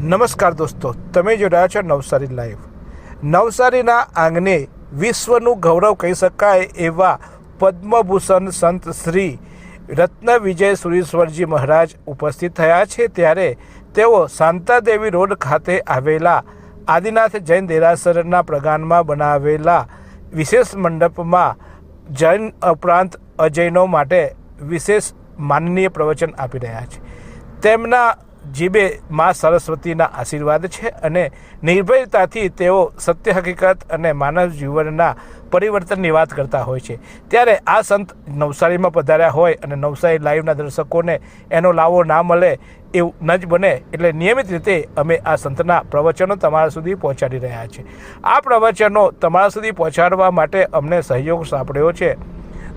નમસ્કાર દોસ્તો, તમે જોઈ રહ્યા છો નવસારી લાઈવ। નવસારીના આંગણે વિશ્વનું ગૌરવ કહી શકાય એવા પદ્મભૂષણ સંત શ્રી રત્ન વિજય સુરીશ્વરજી મહારાજ ઉપસ્થિત થયા છે। ત્યારે તેઓ શાંતાદેવી રોડ ખાતે આવેલા આદિનાથ જૈન દેરાસરના પ્રગાનમાં બનાવેલા વિશેષ મંડપમાં જૈન ઉપરાંત અજૈનો માટે વિશેષ માનનીય પ્રવચન આપી રહ્યા છે। તેમના જીબે મા સરસ્વતીના આશીર્વાદ છે અને નિર્ભયતાથી તેઓ સત્ય હકીકત અને માનવ જીવનના પરિવર્તનની વાત કરતા હોય છે। ત્યારે આ સંત નવસારીમાં પધાર્યા હોય અને નવસારી લાઈવના દર્શકોને એનો લાવો ના મળે એવું ન જ બને, એટલે નિયમિત રીતે અમે આ સંતના પ્રવચનો તમારા સુધી પહોંચાડી રહ્યા છીએ। આ પ્રવચનો તમારા સુધી પહોંચાડવા માટે અમને સહયોગ સાંપડ્યો છે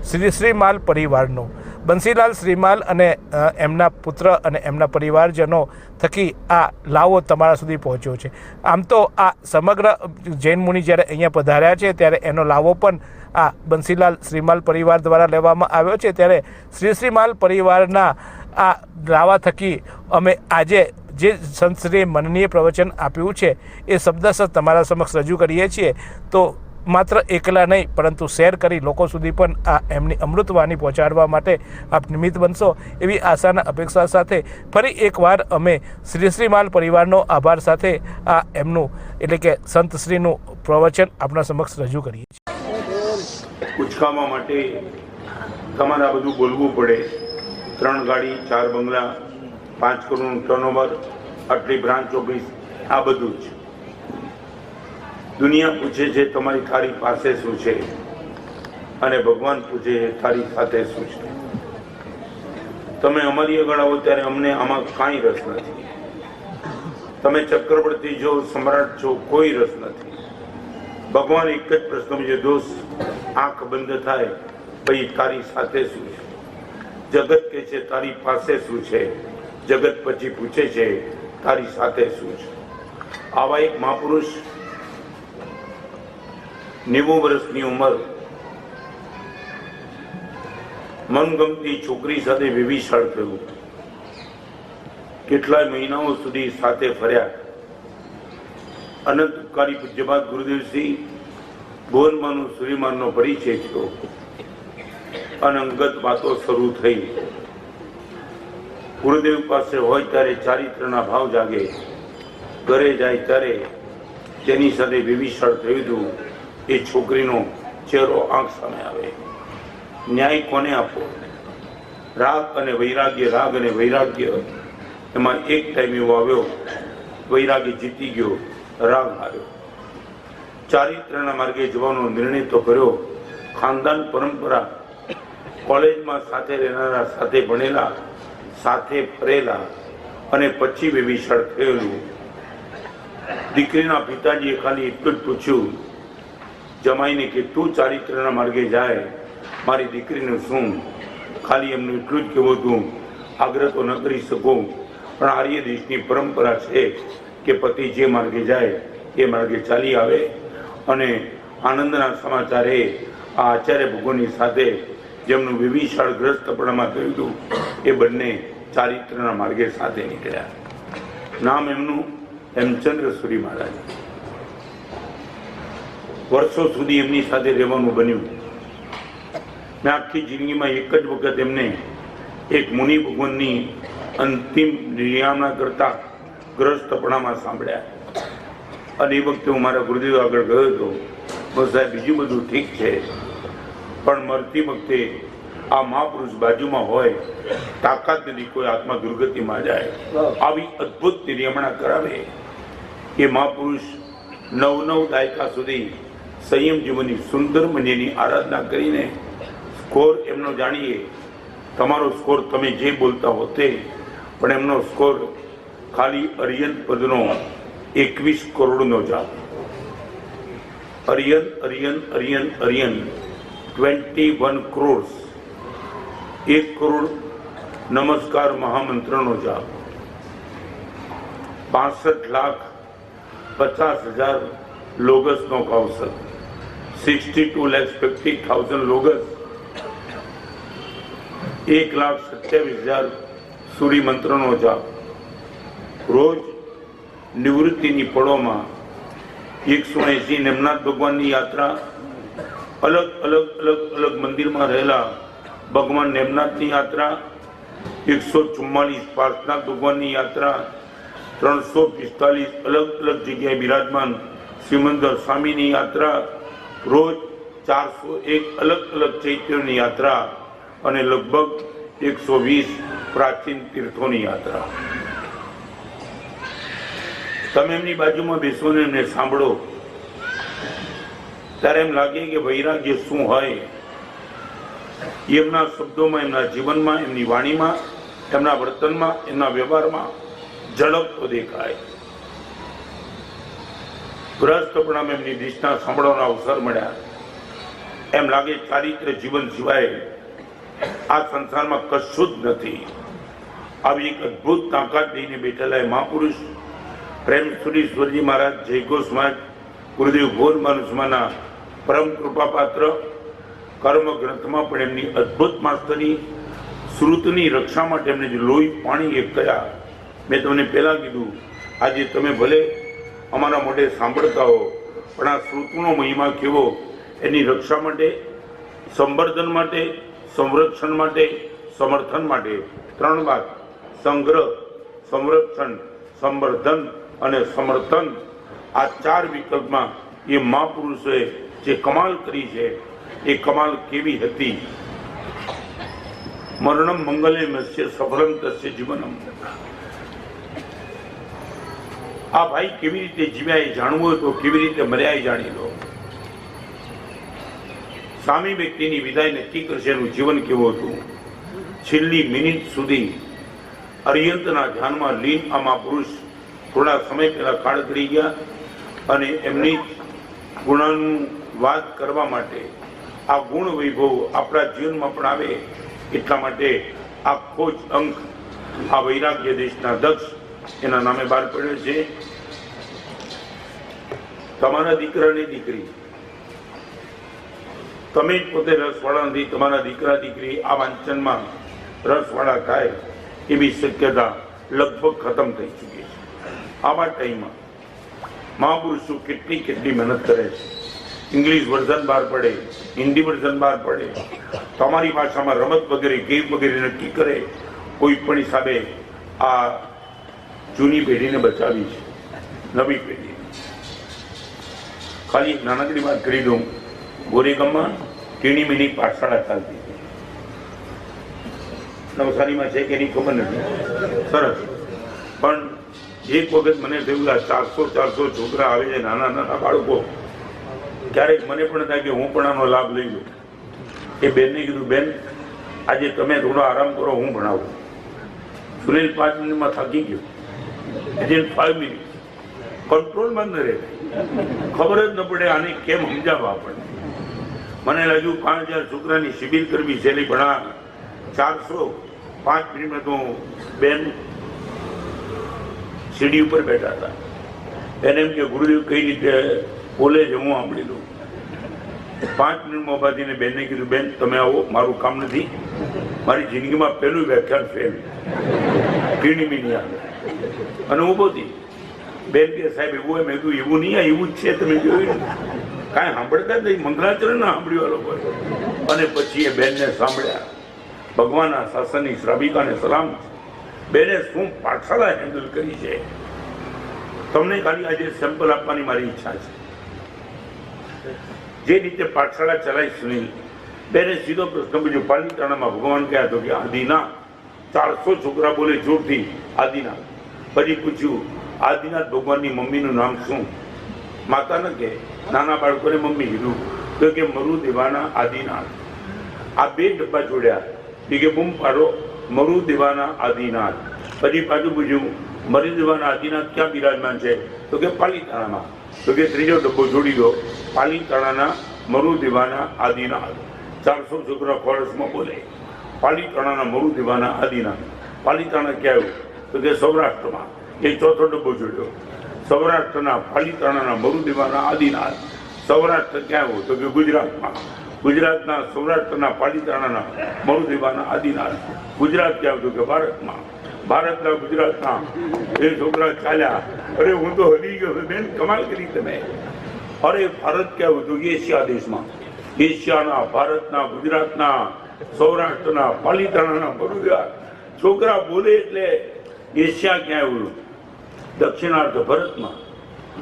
શ્રીમાલ પરિવારનો। બંસીલાલ શ્રીમાલ અને એમના પુત્ર અને એમના પરિવારજનો થકી આ લાવો તમારા સુધી પહોંચ્યો છે। આમ તો આ સમગ્ર જૈન મુનિ જ્યારે અહીંયા પધાર્યા છે ત્યારે એનો લાવો પણ આ બંસીલાલ શ્રીમાલ પરિવાર દ્વારા લેવામાં આવ્યો છે। ત્યારે શ્રીમાલ પરિવારના આ લાવા થકી અમે આજે જે સંતશ્રીએ મનનીય પ્રવચન આપ્યું છે એ શબ્દશઃ તમારા સમક્ષ રજૂ કરીએ છીએ। તો માત્ર એકલા નહીં પરંતુ શેર કરી લોકો સુધી પણ આ એમની અમૃતવાણી પહોંચાડવા માટે આપ નિમિત્ત બનશો એવી આશાના અપેક્ષા સાથે ફરી એકવાર અમે શ્રીમાલ પરિવારનો આભાર સાથે આ એમનું એટલે કે સંતશ્રીનું પ્રવચન આપણા સમક્ષ રજૂ કરીએ છીએ। ઉચકાવવા માટે તમારે આ બધું બોલવું પડે। 3 ગાડી, 4 બંગલા, 5 કરોડનું ટર્નઓવર, આટલી બ્રાન્ચ ઓફિસ, આ બધું જ દુનિયા પૂછે છે તમારી તારી પાસે શું છે અને ભગવાન પૂછે છે તારી સાથે શું છે। તમે અમારી આગળ આવો ત્યારે અમને આમાં કાંઈ રસ નથી। તમે ચક્રવર્તી છો, સમ્રાટ છો, કોઈ રસ નથી। ભગવાન એક જ પ્રશ્ન પૂછે, દોસ્ત આંખ બંધ થાય ભાઈ તારી સાથે શું છે। જગત કે છે તારી પાસે શું છે, જગત પછી પૂછે છે તારી સાથે શું છે। આવા એક મહાપુરુષ 90 વર્ષની ઉંમર મનગમતી છોકરી સાથે વિભીષણ થયું। કેટલાય મહિનાઓ સુધી સાથે ફર્યા। અનંત ઉપકારી પૂજ્યપાદ ગુરુદેવશ્રી ભુવનમાનું શ્રીમાનનો પરિચય થયો અને અંગત વાતો શરૂ થઈ। ગુરુદેવ પાસે હોય ત્યારે ચારિત્રના ભાવ જાગે, ઘરે જાય ત્યારે જેની સાથે વિભીષણ થયું હતું એ છોકરીનો ચહેરો આંખ સામે આવે। ન્યાય કોને આપો? રાગ અને વૈરાગ્ય, રાગ અને વૈરાગ્ય, એમાં એક ટાઈમ એવો આવ્યો વૈરાગ્ય જીતી ગયો, રાગ હાર્યો। ચારિત્રના માર્ગે જવાનો નિર્ણય તો કર્યો। ખાનદાન પરંપરા, કોલેજમાં સાથે રહેનારા, સાથે ભણેલા, સાથે ફરેલા અને પછી વિભીષણ થયેલું। દીકરીના પિતાજીએ ખાલી એટલું જ પૂછ્યું જમાઈને કે તું ચારિત્રના માર્ગે જાય, મારી દીકરીનું શું? ખાલી એમનું એટલું જ કહેવું હતું, આગ્રહ તો ન કરી શકું પણ આર્ય દેશની પરંપરા છે કે પતિ જે માર્ગે જાય એ માર્ગે ચાલી આવે। અને આનંદના સમાચાર એ આ આચાર્ય ભગવાનની સાથે જેમનું વિભીષણ ગ્રસ્તપણામાં થયું હતું એ બંને ચારિત્રના માર્ગે સાથે નીકળ્યા। નામ એમનું હેમચંદ્ર સુરી મહારાજ। વર્ષો સુધી એમની સાથે રહેવાનું બન્યું। મેં આખી જિંદગીમાં એક જ વખત એમને એક મુનિ ભગવાનની અંતિમ નિર્યામના કરતા ગ્રસ્તપણામાં સાંભળ્યા અને એ વખતે હું મારા ગુરુદેવ આગળ ગયો હતો, બસ સાહેબ બીજું બધું ઠીક છે પણ મરતી વખતે આ મહાપુરુષ બાજુમાં હોય, તાકાત નથી કોઈ આત્મા દુર્ગતિમાં જાય, આવી અદ્ભુત નિર્યામણા કરાવે। એ મહાપુરુષ 9 દાયકા સુધી સંયમ જીવનની સુંદર મન્યની આરાધના કરીને સ્કોર એમનો જાણીએ। તમારો સ્કોર તમે જે બોલતા હો તે, પણ એમનો સ્કોર ખાલી અરિયન પદનો 21 કરોડનો જાપ। અરિયન અરિયન અરિયન અરિયન 21 કરોડ, 1 કરોડ નમસ્કાર મહામંત્રનો જાપ, 65,50,000 લોગસનો કૌશલ, 62,50,000 લોગસ, 1,27,000 સૂર્ય મંત્રનો જાપ, રોજ નિવૃત્તિની પળોમાં 180 નેમનાથ ભગવાનની યાત્રા, અલગ અલગ અલગ અલગ મંદિરમાં રહેલા ભગવાન નેમનાથની યાત્રા, 144 પાર્થનાથ ભગવાનની યાત્રા, 345 અલગ અલગ જગ્યાએ બિરાજમાન સિમંદર સ્વામીની યાત્રા, રોજ 401 અલગ અલગ ચૈત્યોની યાત્રા અને લગભગ 120 પ્રાચીન તીર્થોની યાત્રા. તમે એમની બાજુમાં બેસો ને એમને સાંભળો ત્યારે એમ લાગે કે વૈરાગ્ય શું હોય. એમના શબ્દોમાં, એમના જીવનમાં, એમની વાણીમાં, એમના વર્તનમાં, એમના વ્યવહારમાં ઝડપતો દેખાય. ગ્રહસ્થપણામાં એમની દિશના સાંભળવાના અવસર મળ્યા. એમ લાગે ચારિત્ર જીવન સિવાય આ સંસારમાં કશું જ નથી. આવી એક અદભુત તાકાત લઈને બેઠેલા એ મહાપુરુષ પ્રેમ સુરીશ્વરજી મહારાજ, જયઘોષ મહારાજ, ગુરુદેવ ભોર માનુષમાના પરમ કૃપાપાત્ર, કર્મ ગ્રંથમાં પણ એમની અદભુત માસ્તરી, શ્રુતની રક્ષા માટે એમને જે લોહી પાણી એક કર્યા. મેં તમને પહેલાં કીધું, આજે તમે ભલે અમારા મોઢે સાંભળતા હો, પણ આ શ્રુતનો મહિમા કેવો, એની રક્ષા માટે, સંવર્ધન માટે, સંરક્ષણ માટે, સમર્થન માટે 3 વાત: સંગ્રહ, સંરક્ષણ, સંવર્ધન અને સમર્થન. આ 4 વિકલ્પમાં એ મહાપુરુષોએ જે કમાલ કરી છે, એ કમાલ કેવી હતી? મરણમ મંગલે મત્સ્ય સફલમ તસ્ય જીવનમ. આ ભાઈ કેવી રીતે જીવ્યા એ જાણવું હોય તો કેવી રીતે મર્યા એ જાણી લો. સામી વ્યક્તિની વિદાય નક્કી કરશે એનું જીવન કેવું હતું. છેલ્લી મિનિટ સુધી અર્યંતના ધ્યાનમાં લીન આ મહાપુરુષ થોડા સમય પહેલા કાળ કરી ગયા અને એમની ગુણોનું વાત કરવા માટે, આ ગુણ વૈભવ આપણા જીવનમાં પણ આવે એટલા માટે આખો જ અંક આ વૈરાગ્ય દેશના દક્ષ એના નામે બહાર પડ્યો છે. તમારા દીકરાની દીકરી, તમે જ પોતે રસવાળા નથી, તમારા દીકરા દીકરી આ વાંચનમાં રસવાળા થાય એવી શક્યતા લગભગ ખતમ થઈ ચૂકી છે. આવા ટાઈમમાં મહાપુરુષો કેટલી મહેનત કરે છે. ઇંગ્લિશ વર્ઝન બહાર પડે, હિન્દી વર્ઝન બહાર પડે, તમારી ભાષામાં રમત વગેરે ગેમ વગેરે નક્કી કરે. કોઈ પણ હિસાબે આ જૂની પેઢીને બચાવી છે, નવી પેઢી. ખાલી એક નાનકડી વાત કરી દઉં. ગોરેગામમાં ટીણી મીણી પાઠશાળા ચાલતી હતી. નવસારીમાં છે કે એની ખબર નથી, સરસ. પણ એક વખત મને થયું આ 400 છોકરા આવે છે, નાના નાના બાળકો. ક્યારેક મને પણ થાય કે હું પણ આનો લાભ લઈ લઉં. એ બેનને કીધું, બેન આજે તમે થોડો આરામ કરો, હું ભણાવું. સુનિલ 5 મિનિટમાં થાકી ગયો. વિધિન 5 મિનિટ કંટ્રોલમાં ન રહે, ખબર જ ન પડે આને કેમ સમજાવવા આપણને. મને લાગ્યું 5000 છોકરાની શિબિર કરવી સહેલી, પણ આ 405 મિનિટમાં તો બેન સીડી ઉપર બેઠા હતા. એને એમ કે ગુરુદેવ કઈ રીતે બોલે છે હું સાંભળી લઉં. 5 મિનિટમાં બાંધીને બેનને કીધું, બેન તમે આવો, મારું કામ નથી, મારી જિંદગીમાં પહેલું વ્યાખ્યાન ફેલ ટીણી મીણી આવે. અને હું બોધી બેન કે સાહેબ એવું હોય. મેં કીધું એવું નહીં, એવું જ છે, તમે જોયું કાંઈ સાંભળતા જ નહીં. મંગળાચરણ ના સાંભળ્યું આ લોકોએ. અને પછી એ બેનને સાંભળ્યા. ભગવાનના શાસનની શ્રાવિકાને સલામ. બેને શું પાઠશાળા હેન્ડલ કરી છે. તમને ખાલી આજે સેમ્પલ આપવાની મારી ઈચ્છા છે. જે રીતે પાઠશાળા ચલાવી સુનિલ બેને સીધો પ્રશ્ન પૂછ્યો, પાલીતાણામાં ભગવાન કહ્યા તો કે આદિનાથ. 400 છોકરા બોલે જોરથી આદિનાથ. પછી પૂછ્યું, આદિનાથ ભગવાનની મમ્મીનું નામ શું? માતા ન કે, નાના બાળકોને મમ્મી કીધું તો કે મરુ દેવાના આદિનાથ. આ 2 ડબ્બા જોડ્યા કે બૂમ પાડો મરુ દેવાના આદિનાથ. પછી પાછું પૂછ્યું, મરુ દેવાના આદિનાથ ક્યાં બિરાજમાન છે? તો કે પાલીતાણામાં. તો કે 3જો ડબ્બો જોડી દો, પાલીતાણાના મરુ દેવાના આદિનાથ. 400 છોકરા કોરસમાં બોલે, પાલીતાણાના મરુ દેવાના આદિનાથ. પાલીતાણા ક્યાં આવ્યું? તો કે સૌરાષ્ટ્રમાં. એ 4થો ડબ્બો જોડ્યો, સૌરાષ્ટ્રના પાલીતાણાના મરુ દેવાના આદિનાથ. સૌરાષ્ટ્ર ક્યાં આવ્યું? તો કે ગુજરાતમાં. ગુજરાતના સૌરાષ્ટ્રના પાલીતાણાના મરુ દેવાના આદિનાથ. ગુજરાત ક્યાં આવ્યું? તો કે ભારતમાં. ભારતના ગુજરાતના એ છોકરા ચાલ્યા. અરે હું તો હલી ગયો બેન, કમાલ કરી તમે. અરે ભારત ક્યાં હતું? એશિયા દેશમાં, એશિયાના, ભારતના, ગુજરાતના, સૌરાષ્ટ્રના, પાલીતાણાના, બરોડા છોકરા બોલે એટલે એશિયા ક્યાં આવ્યું? દક્ષિણાર્ધ ભરતમાં.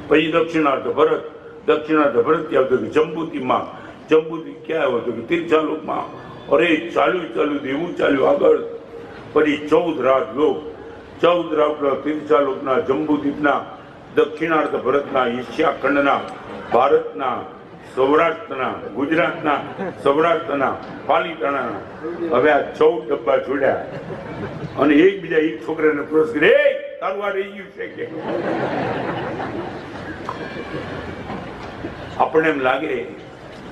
પછી દક્ષિણાર્ધ ભરત, દક્ષિણાર્ધ ભરત ક્યાં આવતું? જંબુતીમાં. જંબુતી ક્યાં આવ્યો હતો? તિરછાલુકમાં. અરે ચાલ્યું એવું ચાલ્યું આગળ. પછી 14 રાત લોક, 14 રાત તિરછાલુકના, જંબુદ્વીપના, દક્ષિણાર્ધ ભરતના, એશિયા ખંડના, ભારતના, સૌરાષ્ટ્રના, ગુજરાતના, સૌરાષ્ટ્રના, પાલીતાણાના. હવે આ 14 ડબ્બા છોડ્યા અને એકબીજા એક છોકરાને પુરસ્કાર, એ તારું આ રહી ગયું છે કે? આપણને એમ લાગે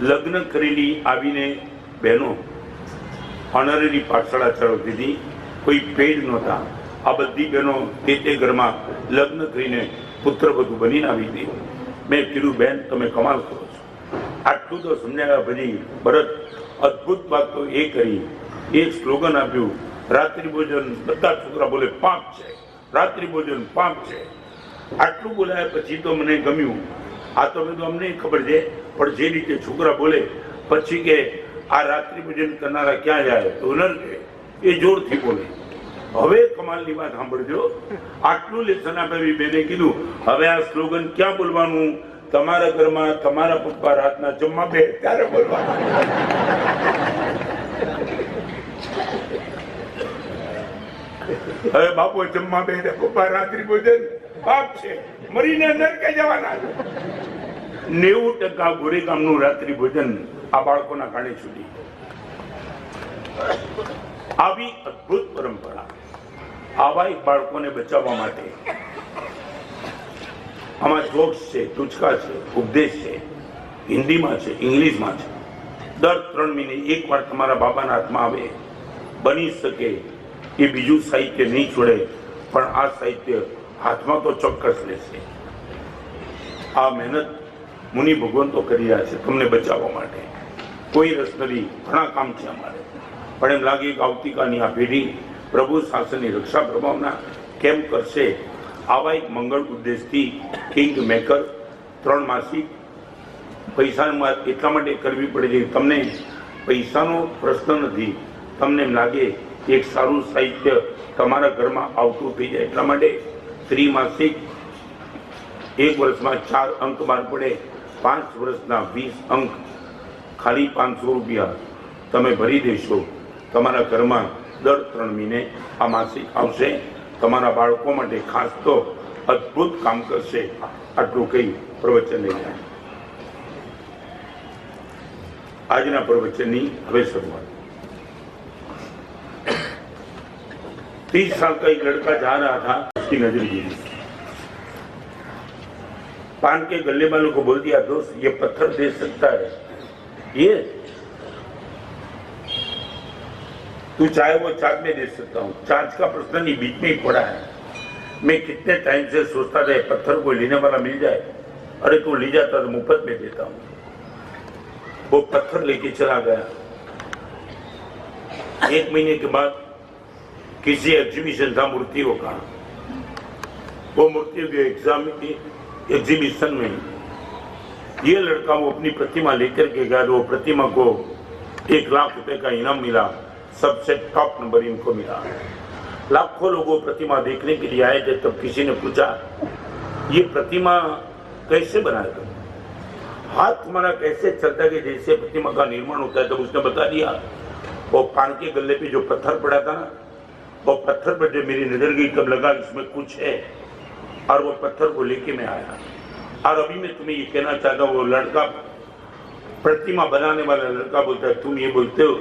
લગ્ન કરેલી આવીને બહેનો અનરેલી પાઠશાળા ચલાવતી હતી, કોઈ પેડ નહોતા. આ બધી બહેનો તે ઘરમાં લગ્ન કરીને પુત્રવધુ બનીને આવી હતી. મેં કીધું બેન તમે કમાલ કરો છો, આટલું તો સમજાવ્યા પછી ભરત અદભુત વાત તો એ કરી, એક સ્લોગન આપ્યું, રાત્રિ ભોજન બધા છોકરા બોલે પાપ છે, રાત્રિ ભોજન પાપ છે. આટલું બોલાયા પછી તો મને ગમ્યું. આ તો બધું અમને ખબર છે, પણ જે રીતે છોકરા બોલે પછી કે આ રાત્રિ ભોજન કરનારા ક્યાં જાય તો નરકે, એ જોરથી બોલે. હવે કમાલની વાત સાંભળજો, આટલું લેસન આપી બેને કીધું હવે આ સ્લોગન ક્યાં બોલવાનું? તમારા ઘરમાં તમારા પપ્પા રાતના જમવા બે ત્યારે બોલવાનું. હવે બાપુ જમવા બે પપ્પા રાત્રિ ભોજન પાપ છે, મરીને નરકે જવાના. 90% ગોરેગામનું રાત્રિ ભોજન આ બાળકોના કારણે છૂટી. આવી અદભુત પરંપરા, આવા બાળકોને બચાવવા માટે આમાં જોક્સ છે, ટૂચકા છે, ઉપદેશ છે, હિન્દીમાં છે, ઇંગ્લિશમાં છે. દર 3 મહિને એકવાર તમારા બાબાના હાથમાં આવે. બની શકે એ બીજું સાહિત્ય નહીં છોડે, પણ આ સાહિત્ય હાથમાં તો ચોક્કસ લેશે. આ મહેનત મુનિ ભગવંતો કરી રહ્યા છે તમને બચાવવા માટે. કોઈ રસ નથી, ઘણા કામ છે અમારે, પણ એમ લાગે કે આવતીકાલની આ પેઢી પ્રભુ શાસનની રક્ષા પ્રભાવના કેમ કરશે? આવા એક મંગળ ઉદ્દેશથી કિંગ મેકર 3 માસિક પૈસામાં એટલા માટે કરવી પડે છે, તમને પૈસાનો પ્રશ્ન નથી, તમને એમ લાગે એક સારું સાહિત્ય તમારા ઘરમાં આવતું થઈ જાય એટલા માટે. ત્રિમાસિક 1 વર્ષમાં 4 અંક બહાર પડે, 5 વર્ષના 20 અંક, ખાલી 500 રૂપિયા તમે ભરી દેશો. તમારા ઘરમાં દર 3 મહિને આ માસિક આવશે. તમારા બાળકો માટે ખાસ તો અદ્ભુત કામ કરશે. આટલું કહી પ્રવચન લઈ જાય. આજના પ્રવચનની હવે શરૂઆત. 30 साल का एक लड़का जा रहा था, उसकी नजर गिरी. पान के गले वालों को बोल दिया, दोस्त ये पत्थर दे सकता है, ये तू चाहे वो चार्ज में दे सकता हूँ. चार्ज का प्रश्न नहीं, बीच में ही पड़ा है. मैं कितने टाइम से सोचता था पत्थर को लेने वाला मिल जाए, अरे तू ले जाता तो मुफ्त में देता हूँ. वो पत्थर लेके चला गया. 1 महीने के बाद किसी एग्जीबिशन था मूर्तियों का. वो मूर्तियों के एग्जीबिशन में ये लड़का वो अपनी प्रतिमा लेकर के गया. वो प्रतिमा को 1 लाख रुपए का इनाम मिला. सबसे टॉप नंबर इनको मिला. लाखों लोगों प्रतिमा देखने के लिए आए थे. तब किसी ने पूछा ये प्रतिमा कैसे बनाया तुम? हाथ तुम्हारा कैसे चलता है कि जैसे प्रतिमा का निर्माण होता है? तब उसने बता दिया वो पान के गले पे जो पत्थर पड़ा था ना, वो पत्थर पर जब मेरी नजर गई तब लगा इसमें कुछ है, और वो पत्थर को लेके मैं आया. और अभी मैं तुम्हें ये कहना चाहता हूँ, वो लड़का प्रतिमा बनाने वाला लड़का बोलता है, तुम ये बोलते हो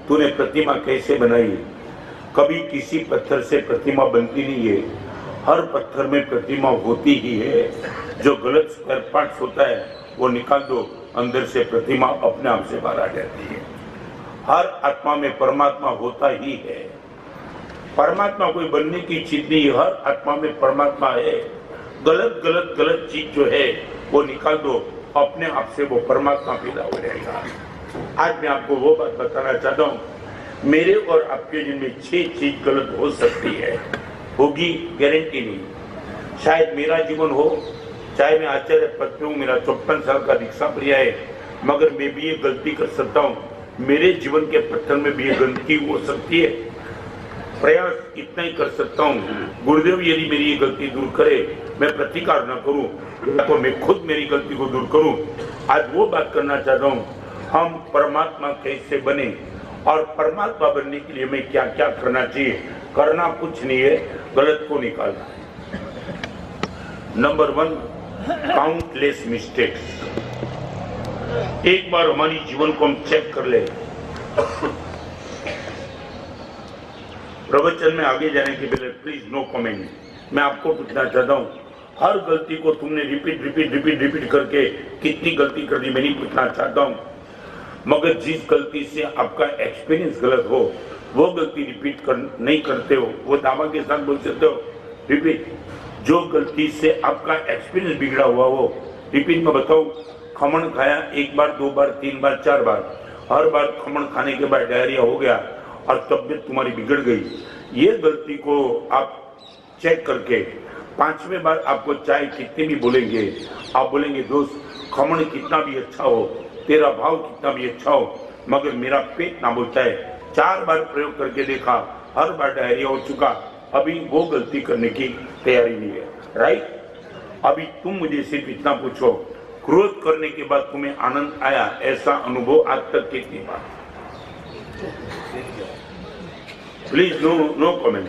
तूने प्रतिमा कैसे बनाई? कभी किसी पत्थर से प्रतिमा बनती नहीं है. हर पत्थर में प्रतिमा होती ही है. जो गलत स्पेयर पार्ट्स होता है वो निकाल दो, अंदर से प्रतिमा अपने आप से बाहर आ जाती है. हर आत्मा में परमात्मा होता ही है. परमात्मा कोई बनने की चीज नहीं, हर आत्मा में परमात्मा है. गलत गलत गलत चीज जो है वो निकाल दो, अपने आप से वो परमात्मा पैदा हो जाएगा. आज मैं आपको वो बात बताना चाहता हूँ, मेरे और आपके जिनमें 6 चीज गलत हो सकती है. होगी गारंटी नहीं। शायद मेरा जीवन हो, चाहे मैं आचार्य पद पे हूँ, मेरा 54 साल का दीक्षा प्रिया है, मगर मैं भी ये गलती कर सकता हूँ। मेरे जीवन के पत्थर में भी ये गलती हो सकती है। प्रयास इतना ही कर सकता हूँ, गुरुदेव यदि मेरी ये गलती दूर करे, मैं प्रतिकार न करूँ तो मैं खुद मेरी गलती को दूर करूँ। आज वो बात करना चाहता हूँ, हम परमात्मा कैसे बने और परमात्मा बनने के लिए मैं क्या क्या करना चाहिए। करना कुछ नहीं है, गलत को निकालना है। Number 1, countless mistakes. एक बार हमारी जीवन को हम चेक कर ले। प्रवचन में आगे जाने के पहले प्लीज नो कमेंट। मैं आपको पूछना चाहता हूँ, हर गलती को तुमने रिपीट करके कितनी गलती कर दी, मैं नहीं पूछना चाहता हूँ, मगर जिस गलती से आपका एक्सपीरियंस गलत हो वो गलती रिपीट नहीं करते हो, वो दावा के साथ बोल सकते हो रिपीट। जो गलती से आपका एक्सपीरियंस बिगड़ा हुआ हो रिपीट में बताओ। खमण खाया 1 बार 2 बार 3 बार 4 बार, हर बार खमण खाने के बाद डायरिया हो गया और तबियत तुम्हारी बिगड़ गई। ये गलती को आप चेक करके 5वें बार आपको चाहे कितने भी बोलेंगे, आप बोलेंगे दोस्त खमण कितना भी अच्छा हो, तेरा भाव कितना भी अच्छा हो, मगर मेरा पेट ना बोलता है। 4 बार प्रयोग करके देखा, हर बार डायरिया हो चुका, अभी वो गलती करने की तैयारी नहीं है। राइट? अभी तुम मुझे सिर्फ इतना पूछो, क्रोध करने के बाद तुम्हें आनंद आया, ऐसा अनुभव आज तक कितनी बार? Please no comment.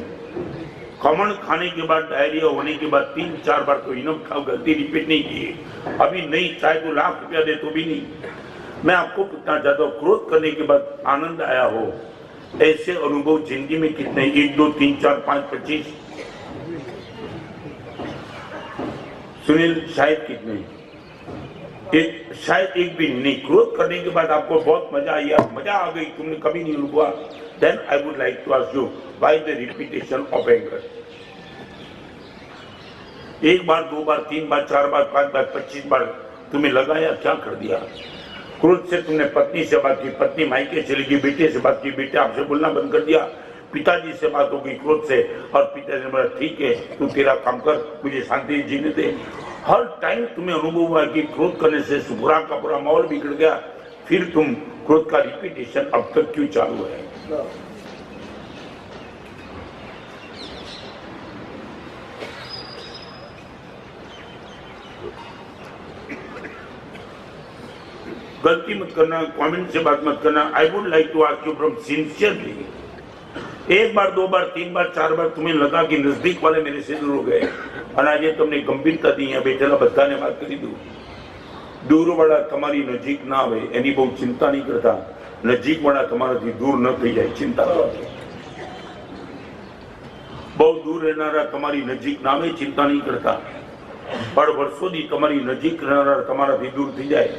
खमण खाने के बाद डायरिया होने के बाद 3-4 बार तो इनफ खाओ, गलती रिपीट नहीं की। अभी नहीं, चाहे तो लाख रुपया दे तो भी नहीं। मैं आपको पूछना चाहता हूँ, क्रोध करने के बाद आनंद आया हो, ऐसे अनुभव जिंदगी में कितने? 1 2 3 4 5 25? सुनील शायद कितने? शायद एक भी नहीं। क्रोध करने के बाद आपको बहुत मजा आ गई, तुमने कभी नहीं हुआ। Then I would like to ask you, why the repetition of anger? 1 बार 2 बार 3 बार 4 बार 5 बार 25 बार तुम्हें लगाया, क्या कर दिया? क्रोध से तुमने पत्नी से बात की, पत्नी मायके चली गई, बेटे से बात की, बेटे आपसे बोलना बंद कर दिया, पिताजी से बात हो गई क्रोध से, और पिताजी ने बोला ठीक है तू तेरा काम कर, मुझे शांति जीने दे। हर टाइम तुम्हें अनुभव हुआ कि क्रोध करने से बुरा का पूरा माहौल बिगड़ गया, फिर तुम क्रोध का रिपीटेशन अब तक क्यों चालू है? गलती मत करना, कमेंट से बात मत करना। I would like to ask you from sincerely, 1 बार 2 बार 3 बार 4 बार तुम्हें लगा कि नजदीक वाले मेरे से दूर हो गए, और आज તમને ગંભીરતા દી બેઠેલા બધાને વાત કરી દઉં, દૂરવાળા તમારી નજીક ના આવે એની બહુ ચિંતા નહીં કરતા, નજીકવાળા તમારાથી દૂર ન થઈ જાય ચિંતા કરો। બહુ દૂર રહેનારા તમારી નજીક ના આવે ચિંતા નહીં કરતા, પણ વર્ષોથી તમારી નજીક રહેનારા તમારાથી દૂર થઈ જાય।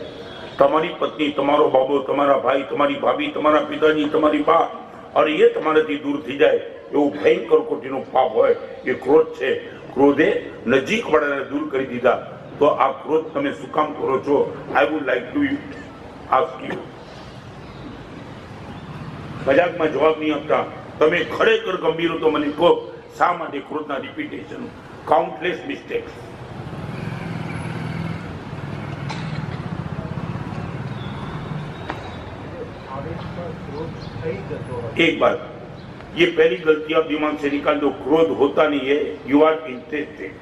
તમારી પત્ની, તમારો બાબો, તમારા ભાઈ, તમારી ભાભી, તમારા પિતાજી, તમારી બા, और ये તમારાથી દૂર થઈ જાય એવું ભયંકર કોટીનું પાપ હોય એ ક્રોધ છે। ક્રોધે નજીક વાળાને દૂર કરી દીધા, તો આ ક્રોધ તમે શું કામ કરો છો? I would like to ask you. મજાકમાં જવાબ નહીં આપતા, તમે ખરેખર ગંભીર હો તો મને કહો, શા માટે ક્રોધના રિપીટેશન? કાઉન્ટલેસ મિસ્ટેક્સ। एक बात, ये पहली गलती आप दिमाग से निकाल दो, क्रोध होता नहीं है, यू आर इंटरेस्टेड।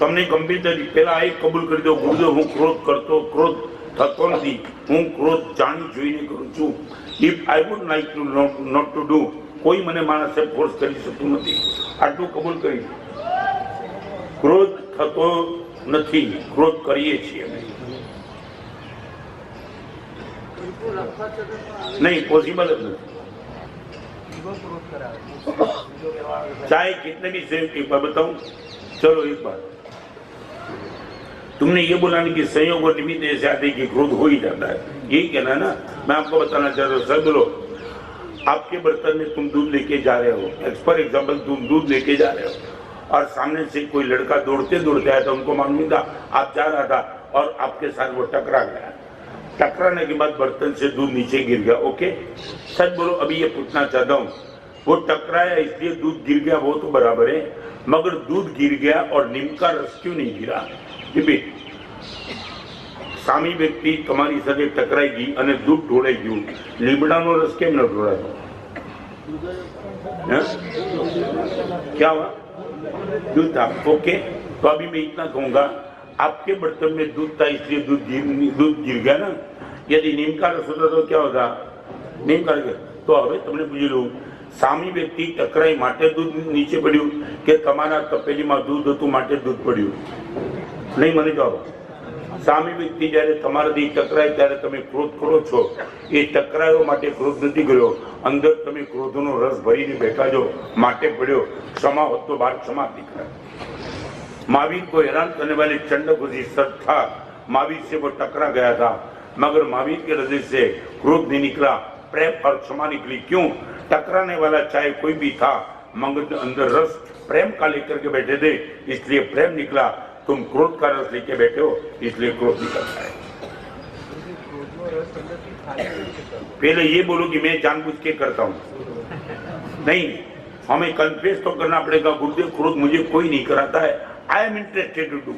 તમને ગંભીરતાથી પહેલા એક કબૂલ કરી દો, ગુરુદેવ હું ક્રોધ કરતો, ક્રોધ થતો નથી, હું ક્રોધ જાણી જોઈને કરું છું। If I would like to not to do, કોઈ મને માણસે ફોર્સ કરી શકતું નથી, આટલું કબૂલ કરી। ક્રોધ થતો નથી, ક્રોધ કરીએ છીએ અમે। नहीं पॉसिबल नहीं, चाहे कितने भी से। एक बार बताऊं, चलो एक बार, तुमने ये बोला नहीं कि संयोग और निमित्त ऐसे आते कि क्रोध हो ही जाता है, यही कहना ना। मैं आपको बताना चाहता हूँ, सर बोलो, आपके बर्तन में तुम दूध लेके जा रहे हो, फॉर एग्जाम्पल तुम दूध लेके जा रहे हो, और सामने से कोई लड़का दौड़ते दौड़ते आया था, उनको मालूम था आप जा रहा था, और आपके साथ वो टकरा गया। टकराने के बाद बर्तन से दूध नीचे गिर गया, ओके? सच बोलो, अभी ये पूछना चाहता हूँ, वो टकराया इसलिए दूध गिर गया, वो तो बराबर है, मगर दूध गिर गया और नीम का रस क्यों नहीं गिरा? સામી વ્યક્તિ તમારી સાથે ટકરાઈ ગઈ અને દૂધ ઢોળાઈ ગયું, લીમડાનો રસ કેમ ન ઢોળાયો? क्या हुआ? दूध था, ओके। तो अभी मैं इतना कहूंगा, आपके बर्तन में दूध था इसलिए दूध गिर गया ना। यदि नीम का रस होता तो क्या होता? नीम का रस। तो હવે તમને પૂછી લઉં, સામી વ્યક્તિ ટકરાઈ માટે दूध નીચે પડ્યું કે તમારા તપેલીમાં दूध હતું માટે दूध પડ્યું? નહીં, મને જવાબ। સામી વ્યક્તિ જ્યારે તમારાથી ટકરાય ત્યારે તમે ક્રોધ કરો છો, એ ટકરાયો માટે ક્રોધ નથી કર્યો, અંદર તમે ક્રોધનો રસ ભરીને બેઠા છો માટે પડ્યો। क्षमा हो तो बार क्षमा दिखा। महावीर को हैरान करने वाले चंडक उसी सर था, महावीर से वो टकरा गया था, मगर महावीर के हृदय से क्रोध नहीं निकला, प्रेम और क्षमा निकली। क्यों? टकराने वाला चाहे कोई भी था, मगर अंदर रस प्रेम का लेकर के बैठे थे, इसलिए प्रेम निकला। तुम क्रोध का रस लेके बैठे हो, इसलिए क्रोध निकलता है। पहले ये बोलो कि मैं जानबूझ के करता हूँ, नहीं, हमें कन्फेस तो करना पड़ेगा, गुरुदेव क्रोध मुझे कोई नहीं कराता है, I am interested to do.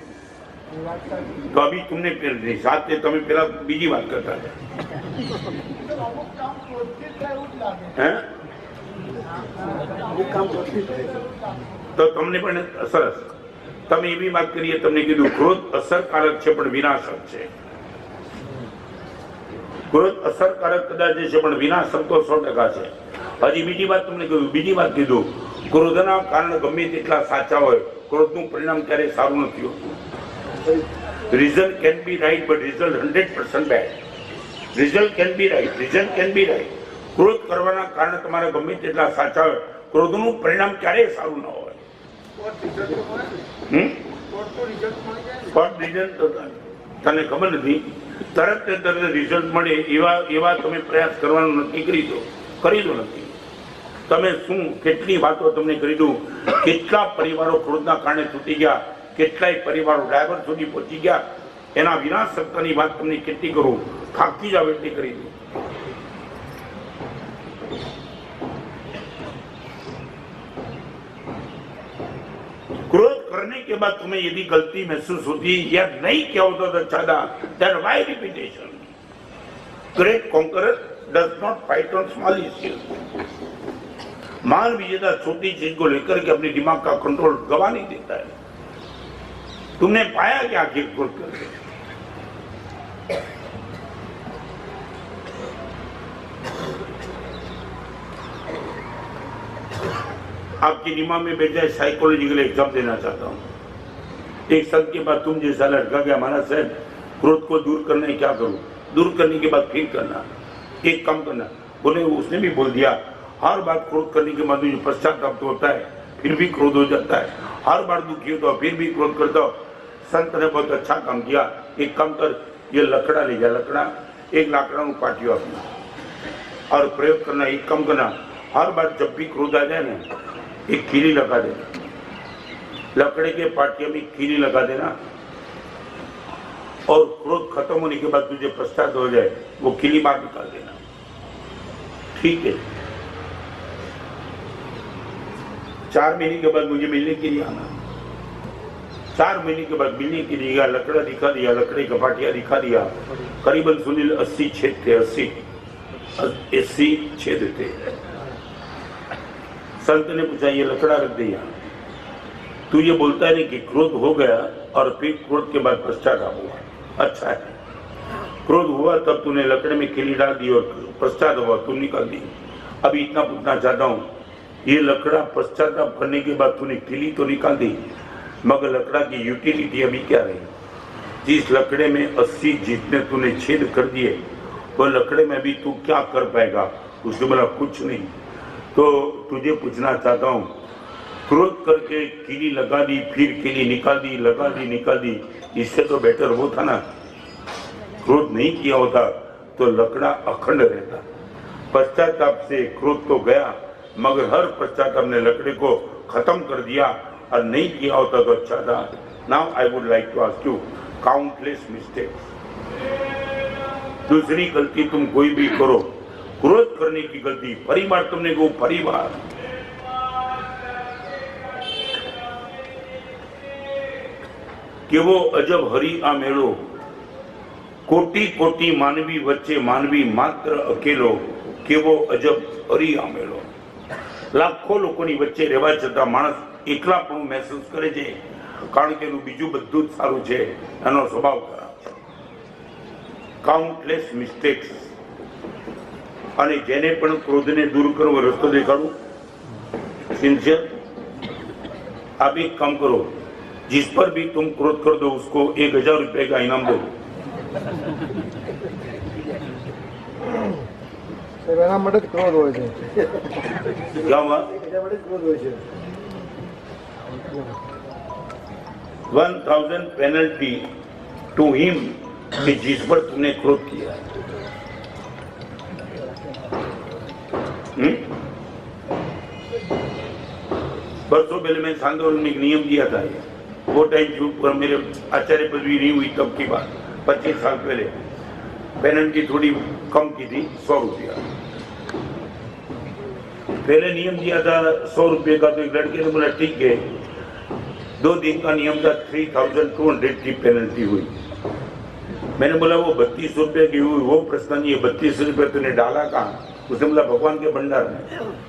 तो अभी तुमने साथ में तुम्हें पहला बीजी बात करता है, तो तुमने पण सरस તમે એવી વાત કરીએ, તમને કીધું ક્રોધ અસરકારક છે પણ વિનાશક છે। ક્રોધ અસરકારક કદાચ છે પણ વિનાશક તો 100% છે। હજી બીજી વાત તમને કહ્યું, બીજી વાત કીધું, ક્રોધના કારણે ગમે તેટલા સાચા હોય, ક્રોધનું પરિણામ ક્યારે સારું નથી હોતું। Result can be right but result 100% bad. Result can be right, result can be right. ક્રોધ કરવાના કારણે તમારે ગમે તેટલા સાચા હોય, ક્રોધનું પરિણામ ક્યારેય સારું ન હોય। તને ખબર નથી, તરત રિઝલ્ટ મળે એવા તમે પ્રયાસ કરવાનું નક્કી કરી દો નથી। તમે શું કેટલી વાતો તમને કરી દઉં, કેટલા પરિવારો ક્રોધના કારણે તૂટી ગયા, કેટલાય પરિવારો ડાયવર સુધી પહોંચી ગયા, એના વિનાશ સત્તાની વાત તમને કેટલી કરું, થાકી જાવ એટલી કરી દઉં। क्रोध करने के बाद तुम्हें यदि गलती महसूस होती या नहीं क्या होता तो अच्छा था, then why repetition? Great conqueror does not fight on small issues. महान विजेता छोटी चीज को लेकर के अपने दिमाग का कंट्रोल गवा नहीं देता है। तुमने पाया क्या आखिर क्रोध करके? आपके दिमाग में बैठ जाए, साइकोलॉजिकल एग्जाम देना चाहता हूँ। एक साल के बाद तुम जैसा लड़का गया, हमारा साहब क्रोध को दूर करना है, क्या करूँ? दूर करने के बाद फिर करना, एक काम करना। बोले उसने भी बोल दिया, हर बार क्रोध करने के बाद मुझे पश्चाताप तो होता है, फिर भी क्रोध हो जाता है, हर बार दुखी होता हो फिर भी क्रोध करता हो। संत ने बहुत अच्छा काम किया, एक काम कर, ये लकड़ा ले जा, लकड़ा एक लाकड़ा पाटियो अपना और प्रयोग करना, एक काम करना, हर बार जब भी क्रोध आ जाए ना, एक कीली लगा देना, लकड़े के पाटिया में कीली लगा देना, और क्रोध खत्म होने के बाद तुझे पश्चात हो जाए, वो कीली बाहर निकाल देना, ठीक है? 4 महीने के बाद मुझे मिलने के लिए आना। 4 महीने के बाद मिलने के लिए लकड़ा दिखा दिया, लकड़े का पाटिया दिखा दिया, करीबन सुनील 80 छेद थे, 80 छेद थे। संत ने पूछा, ये लकड़ा रख दे यहाँ। तू ये बोलता है कि क्रोध हो गया और फिर क्रोध के बाद पश्चाताप हुआ, अच्छा है। क्रोध हुआ तब तूने लकड़े में खिली डाल दी और पश्चात हुआ तू निकाल दी। अभी इतना पूछना चाहता हूँ, ये लकड़ा पश्चाताप करने के बाद तूने खिली तो निकाल दी, मगर लकड़ा की यूटिलिटी अभी क्या रही? जिस लकड़े में 80 जितने तूने छेद कर दिए, वो लकड़े में अभी तू क्या कर पाएगा? उसने बोला कुछ नहीं। तो तुझे पूछना चाहता हूँ, क्रोध करके कीली लगा दी, फिर कीली निकाल दी, लगा दी, निकाल दी, इससे तो बेटर वो था ना। क्रोध नहीं किया होता तो लकड़ा अखंड रहता। पश्चाताप से क्रोध तो गया, मगर हर पश्चाताप ने लकड़े को खत्म कर दिया, और नहीं किया होता तो अच्छा था। Now I would like to ask you, countless mistakes. दूसरी गलती तुम कोई भी करो, क्रोध करने की गलती, परिवार तुमने को परिवार કેવો અજબ હરી આ મેળો, કોટી કોટી માનવી વચ્ચે માનવી માત્ર અકેલો, કેવો અજબ હરી આ મેળો। લાખો લોકોની વચ્ચે રહેવા છતાં માણસ એકલાપણું મહેસૂસ કરે છે, કારણ કે એનું બીજું બધું જ સારું છે, એનો સ્વભાવ ખરાબ છે। કાઉન્ટલેસ મિસ્ટેક્સ। અને જેને પણ ક્રોધને દૂર કરવો રસ્તો દેખાડું, सिंसियर। आप एक काम करो, जिस पर भी तुम क्रोध कर दो उसको 1000 रुपए का इनाम दो। क्रोध हो क्या हुआ? 1000 पेनल्टी टू हिम कि जिस पर तुमने क्रोध किया। बरसों पहले मैं सांदोलन में एक नियम दिया था, वो टाइम पर मेरे आचार्य पदवी नहीं हुई तब की बात, 25 साल पहले। पेनल्टी थोड़ी कम की थी, 100 रुपया। पहले नियम दिया था 100 रुपये का, तो एक लड़के ने बोला ठीक है। 2 दिन का नियम था, 3200 की पेनल्टी हुई। मैंने बोला वो 32 रुपये की हुई, वो प्रश्न नहीं है, 32 रुपये तूने डाला कहाँ? उसने बोला भगवान के भंडार में।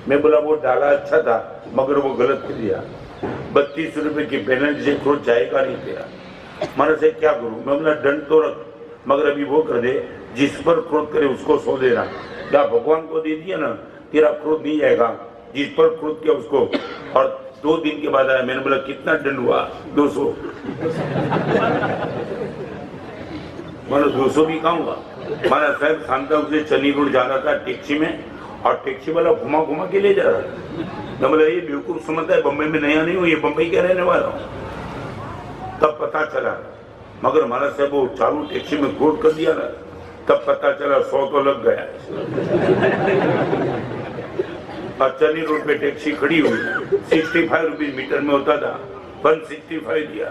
मैं बोला वो डाला अच्छा था, मगर वो गलत कर दिया। 32 रुपए की पेनल्टी से क्रोध जाएगा नहीं तेरा। माना से क्या करूं? मैं बोला दंड तो रख, मगर अभी वो कर दे, जिस पर क्रोध करे उसको 100 देना। क्या भगवान को दे दिया ना, तेरा क्रोध नहीं जाएगा। जिस पर क्रोध किया उसको। और 2 दिन के बाद आया, मैंने बोला कितना दंड हुआ? 200। मैंने 200 भी कहाँ हुआ? माना साहब शांता से चनी रोड जा रहा था टैक्सी में, और टैक्सी वाला घुमा घुमा के ले जा रहा था। मैं बोला ये बेवकूफ समझता है, बम्बई में नया नहीं हूँ, ये बम्बई का रहने वाला हूँ। तब पता चला, मगर हमारा साहब वो चालू टैक्सी में क्रोध कर दिया ना, तब पता चला 100 तो लग गया। और चनी रोड पे टैक्सी खड़ी हुई, 65 रुपीज मीटर में होता था, 165 दिया।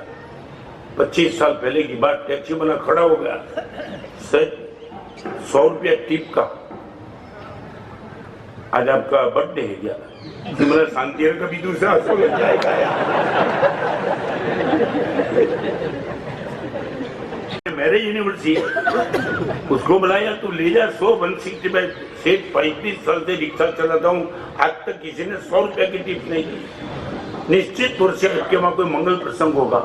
25 साल पहले की बात। टैक्सी वाला खड़ा हो गया, सर 100 रुपया टिप का, आज आपका बर्थडे है क्या? मेरा शांति है, कभी दूसरा 100 लग जाएगा यार। मैरिज यूनिवर्सिटी उसको बुलाया, तू ले जा 100 165। सेठ 35 साल से रिक्शा चलाता हूँ, आज तक किसी ने 100 रुपया की टिप नहीं दी। निश्चित तौर से आपके वहां कोई मंगल प्रसंग होगा।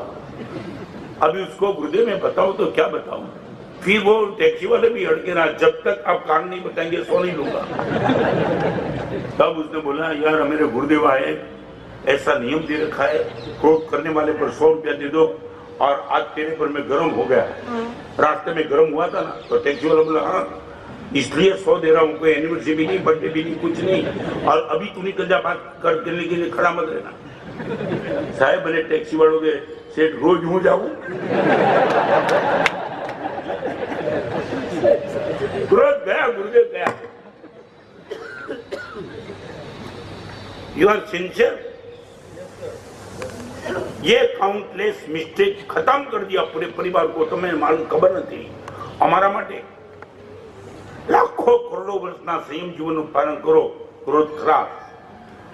अभी उसको गुरुदेव में बताऊं तो क्या बताऊं? फिर वो टैक्सी वाले भी अड़के रहा, जब तक आप कारण नहीं बताएंगे 100 नहीं लूंगा। तब उसने बोला यार मेरे गुरुदेव आए, ऐसा नियम दे रखा है, क्रोध करने वाले पर 100 रुपया दे दो, और आज तेरे पर मैं गर्म हो गया। रास्ते में गर्म हुआ था ना, तो टैक्सी वाला बोला हाँ इसलिए 100 दे रहा हूँ, कोई एनिवर्सरी भी नहीं, बर्थडे भी नहीं, कुछ नहीं, और अभी तू निकल जा, बात करने के लिए खड़ा मत रहना। साहब भले टैक्सी वालों के सेठ रोज हूं जाऊं, तुरंत गया, गुरुदेव गया। You are sincere. ये काउंटलेस मिस्टेक खत्म कर दिया पूरे परिवार को। तुम्हें मालूम खबर नहीं, हमारा माटे लाखों करोड़ों वर्षना संयम जीवन पालन करो। क्रोध खराब,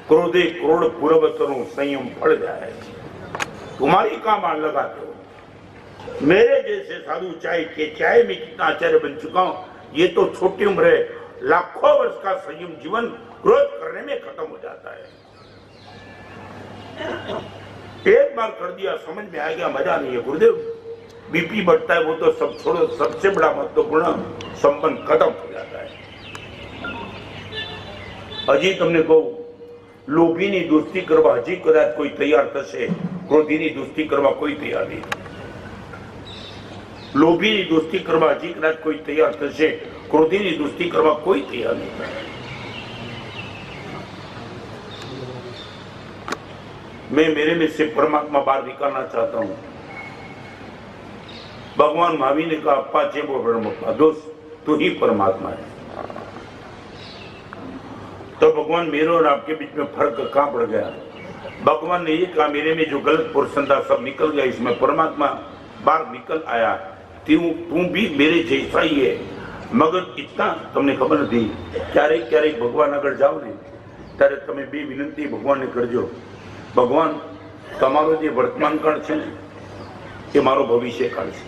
क्रोधे करोड़ पूर्वतरों संयम फल जाए। तुम्हारी काम लगाते हो। मेरे जैसे साधु चाय में कितना आचार्य बन चुका हूं, ये तो छोटी उम्र है। लाखों वर्ष का संयम जीवन क्रोध करने में खत्म हो जाता है। एक बार कर दिया, समझ में आ गया, मजा नहीं है। गुरुदेव बीपी बढ़ता है, वो तो सब छोड़ो, सबसे बड़ा महत्वपूर्ण संबंध खत्म हो जाता है। अजी तुमने कहूं, लोभीनी दोस्ती करवा हजी कदाच कोई तैयार થશે, ક્રોધીની दोस्ती करवा कोई तैयार नहीं। लोभीनी दोस्ती करवा हजी कदाच कोई तैयार થશે, क्रोधीनी दोस्ती करवा कोई तैयार नहीं। मैं मेरे में से परमात्मा बाहर निकालना चाहता हूं। भगवान महावीर ने कहा अप्पा चेबो ब्रह्मप्पा, दोस्त तू ही परमात्मा है। तो भगवान मेरे और आपके बीच में फर्क कहां पड़ गया? भगवान ने ये कहा मेरे में जो गलत पोर्शन था सब निकल गया, इसमें परमात्मा बाहर निकल आया। तू भी मेरे जैसा ही है। मगर इतना તમને ખબર નથી, ક્યારેક ક્યારેક ભગવાન આગળ જાઓ ને ત્યારે તમે બે વિનંતી ભગવાનને કરજો। ભગવાન તમારો જે વર્તમાન કાળ છે ને એ મારો ભવિષ્યકાળ છે.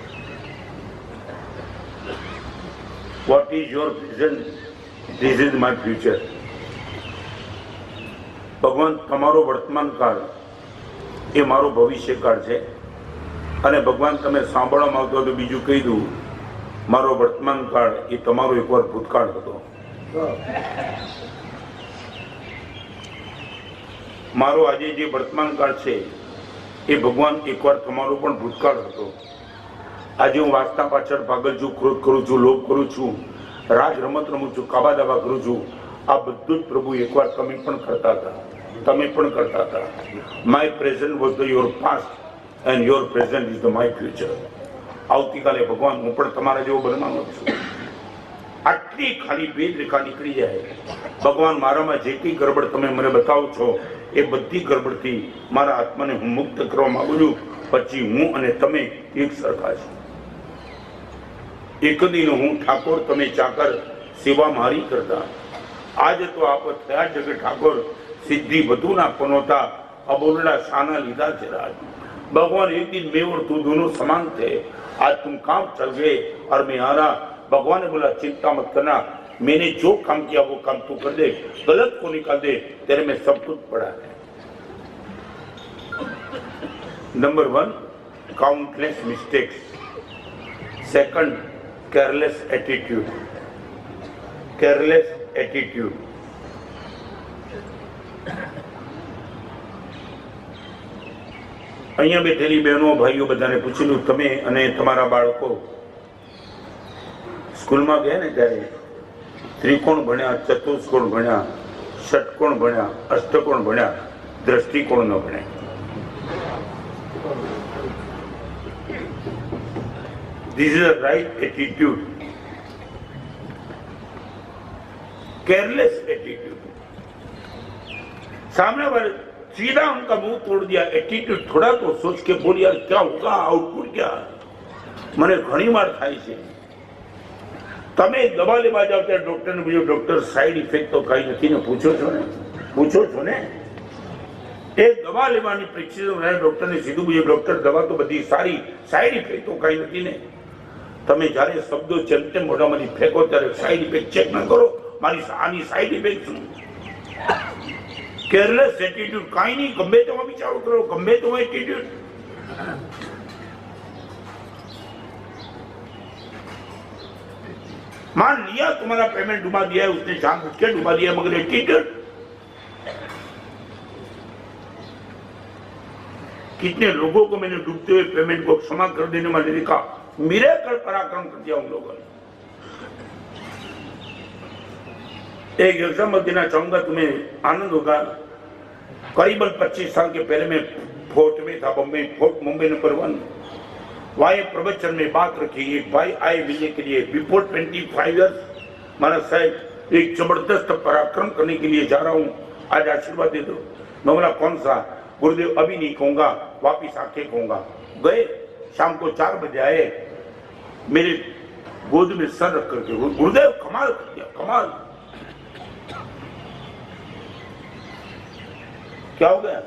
What is your present? This is my future. ભગવાન, તમારો વર્તમાન કાળ એ મારો ભવિષ્યકાળ છે. અને ભગવાન, તમે સાંભળવા માંગતો તો બીજું કહી દઉં, મારો વર્તમાન કાળ એ તમારો એકવાર ભૂતકાળ હતો. મારો આજે જે વર્તમાન કાળ છે એ ભગવાન એકવાર તમારો પણ ભૂતકાળ હતો. આજે હું વાર્તા પાછળ પાગલ છું, ક્રોધ કરું છું, લોભ કરું છું, રાજ રમત રમું છું, કાબા દાવા કરું છું. આ બધું જ પ્રભુ એકવાર તમે પણ કરતા હતા, તમે પણ કરતા હતા. My present was the your past and your present is the my future. આવતીકાલે ભગવાન હું પણ તમારા જેવો બનવાનો છું. આટલી ખાલી બે રેખા નીકળી જાય, ભગવાન મારામાં જે કઈ ગરબડ તમે મને બતાવો છો એ બધી ગરબડથી મારા આત્માને હું મુક્ત કરવા માંગુ છું. પછી હું અને તમે એક સરખા છે. એક દિન હું ઠાકોર, તમે ચાકર, સેવા મારી કરતા. આજ તો આપ થયા જગ ઠાકોર, સિદ્ધિ વધુ ના પનોતા, અબોલડા શાના લીધા છે રાજ. भगवान, एक दिन मैं और तू दोनों समान थे, आज तुम काम चल गए और मैं आ रहा. भगवान ने बोला चिंता मत करना, मैंने जो काम किया वो काम तू कर दे, गलत को निकाल दे, तेरे में सब कुछ पड़ा है. Number 1, countless mistakes. Second, careless attitude. Careless attitude. અહીંયા બેઠેલી બહેનો ભાઈઓ બધાને પૂછેલું, તમે અને તમારા બાળકો સ્કૂલમાં ગયા ને ત્યારે ત્રિકોણ ભણ્યા, ચતુષ્કોણ ભણ્યા, ષટકોણ ભણ્યા, અષ્ટકોણ ભણ્યા, દ્રષ્ટિકોણ ન ભણ્યા. This is the right attitude. Careless attitude. सामने वाले सीधा उनका मुंह तोड़ दिया. एटीट्यूड थोड़ा तो सोच के बोल, यार क्या होगा, आउटपुट क्या. મને ઘણી વાર થાય છે, તમે દવા લેવા જાવ ત્યારે ડોક્ટરને પૂછો, ડોક્ટર સાઈડ ઇફેક્ટ તો કઈ નથી ને? પૂછો છો ને. એ દવા લેવાની પ્રિસ્ક્રિપ્શન ડોક્ટરને સીધું પૂછ્યું, ડોક્ટર દવા તો બધી સારી, સાઈડ ઇફેક્ટ તો કઈ નથી ને? તમે જ્યારે શબ્દો ચેમ મોઢામાંથી ફેંકો ત્યારે સાઈડ ઇફેક્ટ ચેક ન કરો, મારી આની સાઈડ ઇફેક્ટ શું? Careless attitude. कहीं नहीं, गंभे तो विचारो करो, गंभे तो एटीट्यूड. मान लिया तुम्हारा पेमेंट डुबा दिया है, उसने जानबूझ के डुबा दिया, मगर एटीट्यूड. कितने लोगों को मैंने डूबते हुए पेमेंट को क्षमा कर देने वाले देखा. मिरेकल पराक्रम कर दिया उन लोगों ने. एक एग्जाम्पल देना चाहूंगा, तुम्हें आनंद होगा. करीबन 25 साल के पहले मैं फोर्ट में था, मुंबई नंबर 1. वहां प्रवचन में बात रखी. एक भाई आए मिलने के लिए. बिफोर 25 ईयर्स, महाराज साहब एक जबरदस्त पराक्रम करने के लिए जा रहा हूँ, आज आशीर्वाद दे दो. मैं बोला कौन सा? गुरुदेव अभी नहीं कहूंगा, वापिस आके कहूंगा. गए, शाम को 4 बजे आए, मेरे गोद में सर रख करके, गुरुदेव कमाल कर दिया, कमाल. क्या हो गया?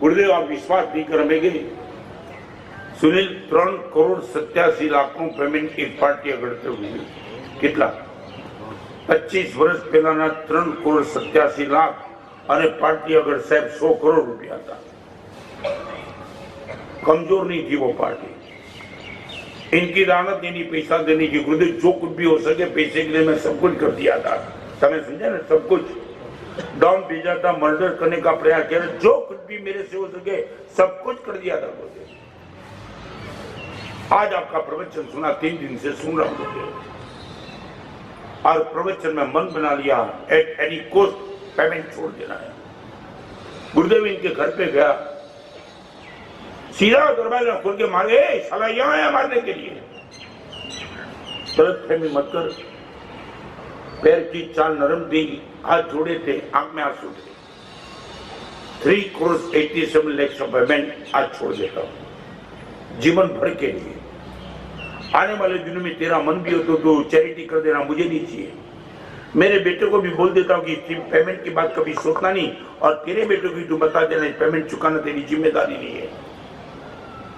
गुरुदेव आप विश्वास नहीं करेंगे, सुनील 3,87,00,000 पेमेंट एक पार्टी अगड़ते हुए. कितना? 25 વર્ષ પહેલાના 3,87,00,000 અને પાર્ટી અગર સાહેબ 100 કરોડ રૂપિયા હતા. कमजोर नहीं थी वो पार्टी. इनकी दानत नहीं पैसा देने की. गुरुदेव जो कुछ भी हो सके पैसे के लिए मैं सब कुछ कर दिया था. तमें समझा ना, सब कुछ. डॉन भेजा था, मर्डर करने का प्रयास किया, जो कुछ भी मेरे से हो सके सब कुछ कर दिया था. आज आपका प्रवचन सुना, 3 दिन से सुन रहा हूं और प्रवचन में मन बना लिया, एट एनी कॉस्ट पेमेंट छोड़ देना है. गुरुदेव इनके घर पे गया, सीधा दरवाजा खोल के मारे, साला यहाँ आया मारने के लिए. गलतफहमी मत कर. पैर की चाल नरम थी, हाथ जोड़े थे, आंख में आंसू थे. 3,87,00,000 पेमेंट आज छोड़ देता हूं, जीवन भर के लिए. आने वाले दिनों में तेरा मन भी हो तो चैरिटी कर देना, मुझे नहीं चाहिए. मेरे बेटे को भी बोल देता हूँ कि पेमेंट की बात कभी सोचना नहीं, और तेरे बेटे को भी तू बता देना पेमेंट चुकाना तेरी जिम्मेदारी नहीं है.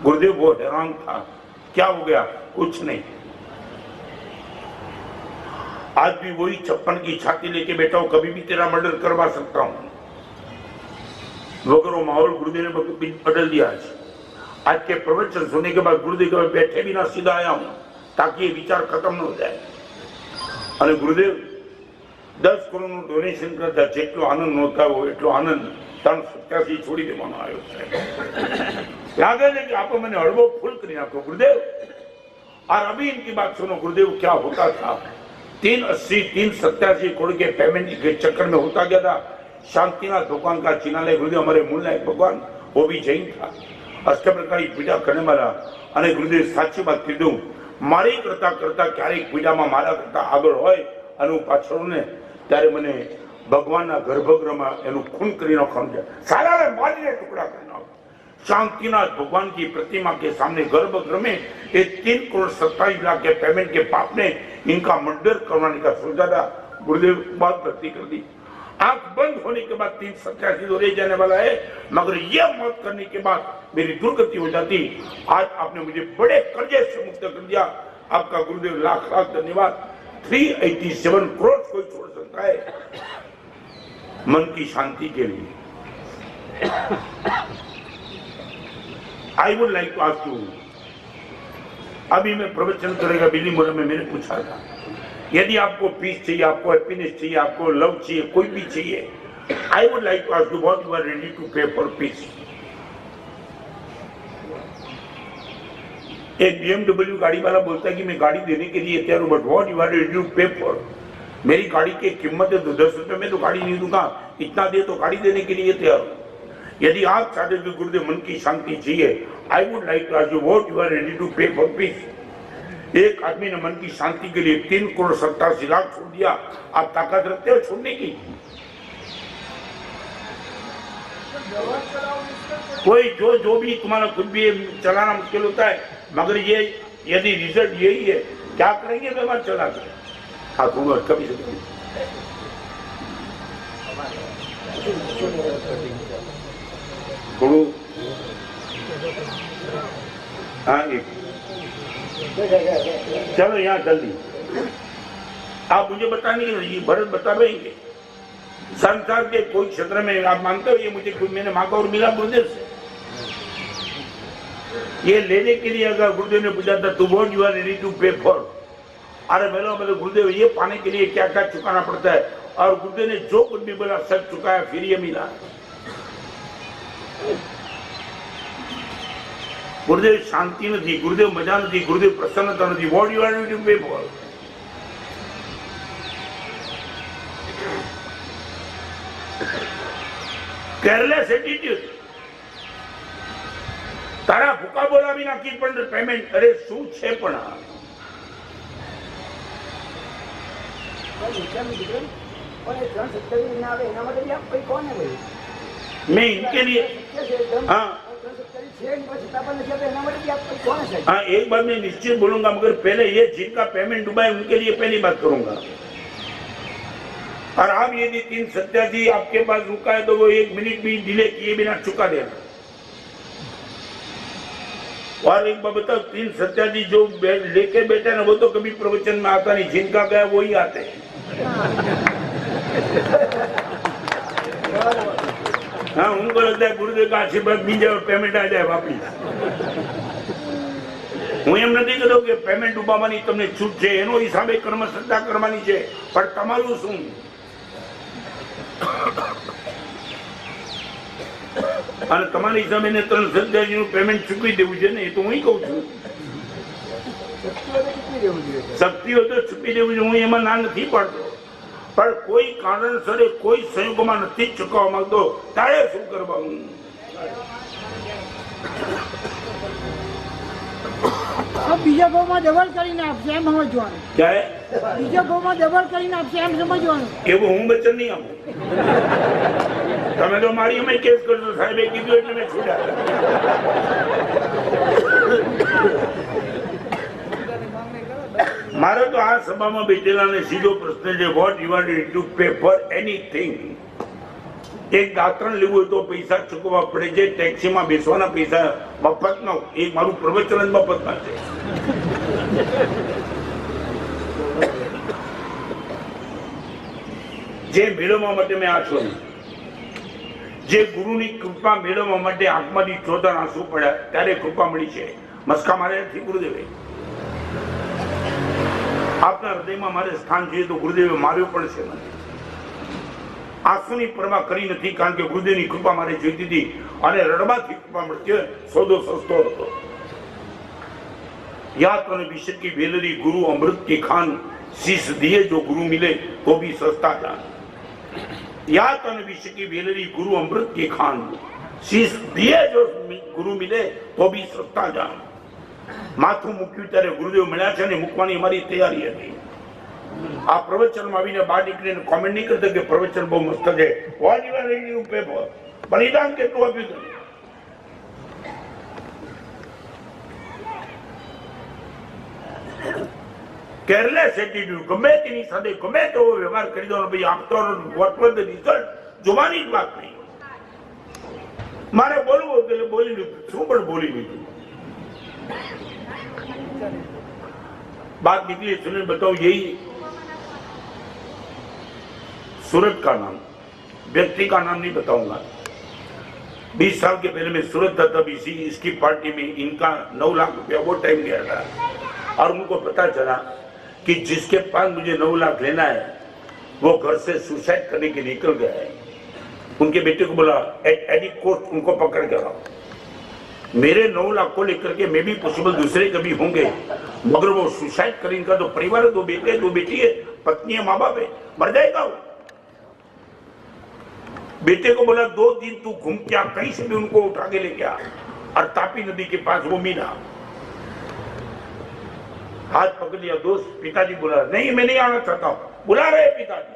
गुरुदेव वो हैरान था, क्या हो गया? कुछ नहीं। आज भी वही 56 की छाती लेके बैठा हूं, कभी भी तेरा मर्डर करवा सकता हूं। वगैरह माहौल गुरुदेव ने बदल दिया। आज के प्रवचन सुनने के बाद गुरुदेव के बैठे भी ना सीधा आया हूं ताकि ये विचार खत्म न हो जाए। અને ગુરુદેવ 10 કરોડનું ડોનેશન કરતા જેટલો આનંદ નહોતા હોય એટલો આનંદ 387 છોડી દેવાનો આવ્યો છે। લાગે છે કે આપણે મને હળવો ફૂલ કરી નાખો ગુરુદેવ। और अभी इनकी बात सुनो गुरुदेव, क्या होता था? 380 387 करोड़ के पेमेंट के चक्कर में होता गया था। शांतिनाथ भगवान का चिन्हालय गुरुदेव हमारे मूल नायक भगवान, वो भी जैन था, अष्टप्रकार की पूजा करने वाला। અને ગુરુદેવ સાચી વાત કીધું, મારી કરતા કરતા ક્યારેક પીડામાં મારા કરતા આગળ હોય અને હું પાછળ ને ત્યારે મને ભગવાનના ગર્ભગૃહમાં એનું ખૂન કરી નાખવાનું છે, સારાને મારીને ટુકડા કરી નાખો। शांतिनाथ भगवान की प्रतिमा के सामने गर्भगृह में ये 3 करोड़ 27 लाख के पेमेंट के पाप ने इनका मर्डर करवाने का सोचा था। गुरुदेव बहुत गलती कर दी। आंख बंद होने के बाद 387 तो रह जाने वाला है, मगर यह मौत करने के बाद मेरी दुर्गति हो जाती। आज आपने मुझे बड़े कर्जे से मुक्त कर दिया, आपका गुरुदेव लाख लाख धन्यवाद। 387 करोड़ कोई छोड़ सकता है मन की शांति के लिए। I would like to ask you, अभी मैं प्रवचन करेगा बिल्ली मोहल्ले में मैंने पूछा था, यदि आपको पीस चाहिए, आपको हैप्पीनेस चाहिए, आपको लव चाहिए, कोई भी चाहिए, I would like to ask you what you are ready to pay for peace. एक BMW गाड़ी वाला बोलता है कि मैं गाड़ी देने के लिए तैयार हूं, but what you are ready to pay for. मेरी गाड़ी की कीमत है तो 10 रुपए में तो गाड़ी नहीं दूंगा, इतना दे तो गाड़ी देने के लिए तैयार हूं। यदि आप चाहते हो गुरुदेव मन की शांति चाहिए, I would like to ask you what you are ready to pay for peace. एक आदमी ने मन की शांति के लिए 3 करोड़ 87 लाख छोड़ दिया, आप ताकत रखते हो छोड़ने की? कोई जो भी तुम्हारा खुद भी चलाना मुश्किल होता है, मगर ये यदि रिजल्ट यही है, क्या करेंगे व्यवहार चला कर? हाँ कभी थोड़ू हाँ चलो यहाँ जल्दी आप मुझे बताने के भरत बता रहेंगे। संसार के कोई क्षेत्र में आप मानते हो ये मुझे मैंने मांगा और मिला गुरुदेव से? ये लेने के लिए अगर गुरुदेव ने पूछा था, to what you are ready to pay for, अरे मेरे गुरुदेव ये पाने के लिए क्या क्या चुकाना पड़ता है, और गुरुदेव ने जो कुछ भी बोला सब चुकाया, फिर ये मिला। गुरुदेव शांति नहीं, गुरुदेव मजा नहीं, गुरुदेव प्रसन्नता नहीं, what you are ready to pay for. Careless attitude, तारा भूखा बोला भी नाखी पण पेमेंट, अरे શું છે પણ मैं इनके लिए हाँ एक बात मैं निश्चित बोलूंगा, मगर पहले ये जिनका पेमेंट डूबा है उनके लिए पहली बात करूंगा। और आप यदि 387 आपके पास रुका है तो वो 1 मिनट भी डिले किए बिना चुका देना। और एक बात बताओ, 387 जो लेके बैठे ना वो तो कभी प्रवचन में आता नहीं, जिनका गया वो ही आते हैं। हाँ उनको लगता है गुरुदेव का आशीर्वाद मिल जाए और पेमेंट आ जाए वापिस। હું એમ નથી કહેતો કે પેમેન્ટ ઉપાડવાની તમને છૂટ છે, એનો હિસાબે કર્મ શ્રદ્ધા કરવાની છે, પણ તમારું શું? અને તમારા હિસાબે ને 387 નું પેમેન્ટ ચૂકવી દેવું છે ને, એ તો હું કહું છું। શક્તિ હોય તો ચૂકવી દેવું છે, હું એમાં ના નથી પાડતો, પણ કોઈ કારણસર કોઈ સંયોગમાં નથી ચૂકવવા માંગતો, તારે શું કરવાનું? બીજા ભાવમાં ડબલ કરીને આપશે એમ સમજવાનું। क्या है? બીજા ભાવમાં ડબલ કરીને આપશે એમ સમજવાનું। એવું હું વચન નહીં આપું। તમે તો મારી અમે કેસ કરશો, સાહેબે કીધું એટલે મેં છોડ્યા। મારો તો આ સભામાં બેઠેલાને સીધો પ્રશ્ન છે, what you are ready to pay for anything. એક દાંતણ લેવું હોય તો પૈસા ચૂકવવા પડે છે, ટેક્સીમાં બેસવાના પૈસા મફતનો. એક મારું પ્રવચન જ મફતમાં છે. જે મેળવવા માટે મેં આ છું, જે ગુરુની કૃપા મેળવવા માટે આંખમાંથી ચોદર આંસુ પડ્યા ત્યારે કૃપા મળી છે. મસ્કા મારે નથી ગુરુદેવે. આપના હૃદયમાં મારે સ્થાન જોઈએ તો ગુરુદેવે માર્યો પણ છે મને. આંસુની પરવા કરી નથી, કારણ કે ગુરુદેવની કૃપા મારે જોઈતી હતી અને રડવાથી કૃપા મળતી હોય. સોદો સસ્તો હતો. યા તો વિષય की वेलरी गुरु अमृत की खान, शीश दिए जो गुरु मिले तो भी सस्ता जान. या तो विषय की वेलरी गुरु अमृत की खान, शीश दिए जो गुरु मिले तो भी सस्ता जान. માથું મૂક્યું ત્યારે ગુરુદેવ મળ્યા છે અને મૂકવાની અમારી તૈયારી હતી. આ પ્રવચનમાં આવીને બહાર નીકળીને કોમેન્ટ નહીં કરતા કે પ્રવચન બહુ મસ્ત છે, બલિદાન કેટલું આપ્યું તમે. કેરલેસ એટીટ્યુડ, ગમે તેની સાથે ગમે તેવો વ્યવહાર કરી દો, ભાઈ આપતો રિઝલ્ટ જોવાની જ વાત નહીં. મારે બોલવું એટલે બોલી લીધું, શું પણ બોલી લીધું. बात निकली, सुनिए बताओ. यही सूरत का नाम, व्यक्ति का नाम नहीं बताऊंगा. 20 साल के पहले मैं सूरत था, तब इसकी पार्टी में इनका 9 लाख रुपया वो टाइम गया था. और उनको पता चला कि जिसके पास मुझे 9 लाख लेना है वो घर से सुसाइड करने के निकल गया है. उनके बेटे को बोला एट एनी कॉस्ट उनको पकड़ के लाओ. मेरे 9 लाख को लेकर के मैं भी पॉसिबल दूसरे कभी होंगे, मगर वो सुसाइड करेंगे तो परिवार है, 2 बेटे 2 बेटी है, पत्नी है, माँ बाप है, मर जाएगा वो. बेटे को बोला 2 दिन तू घूम क्या, कहीं से भी उनको उठा के लेके आ. और तापी नदी के पास वो मीना, हाथ पकड़ लिया. दोस्त पिताजी बोला नहीं मैं नहीं आना चाहता हूं. बुला रहे पिताजी.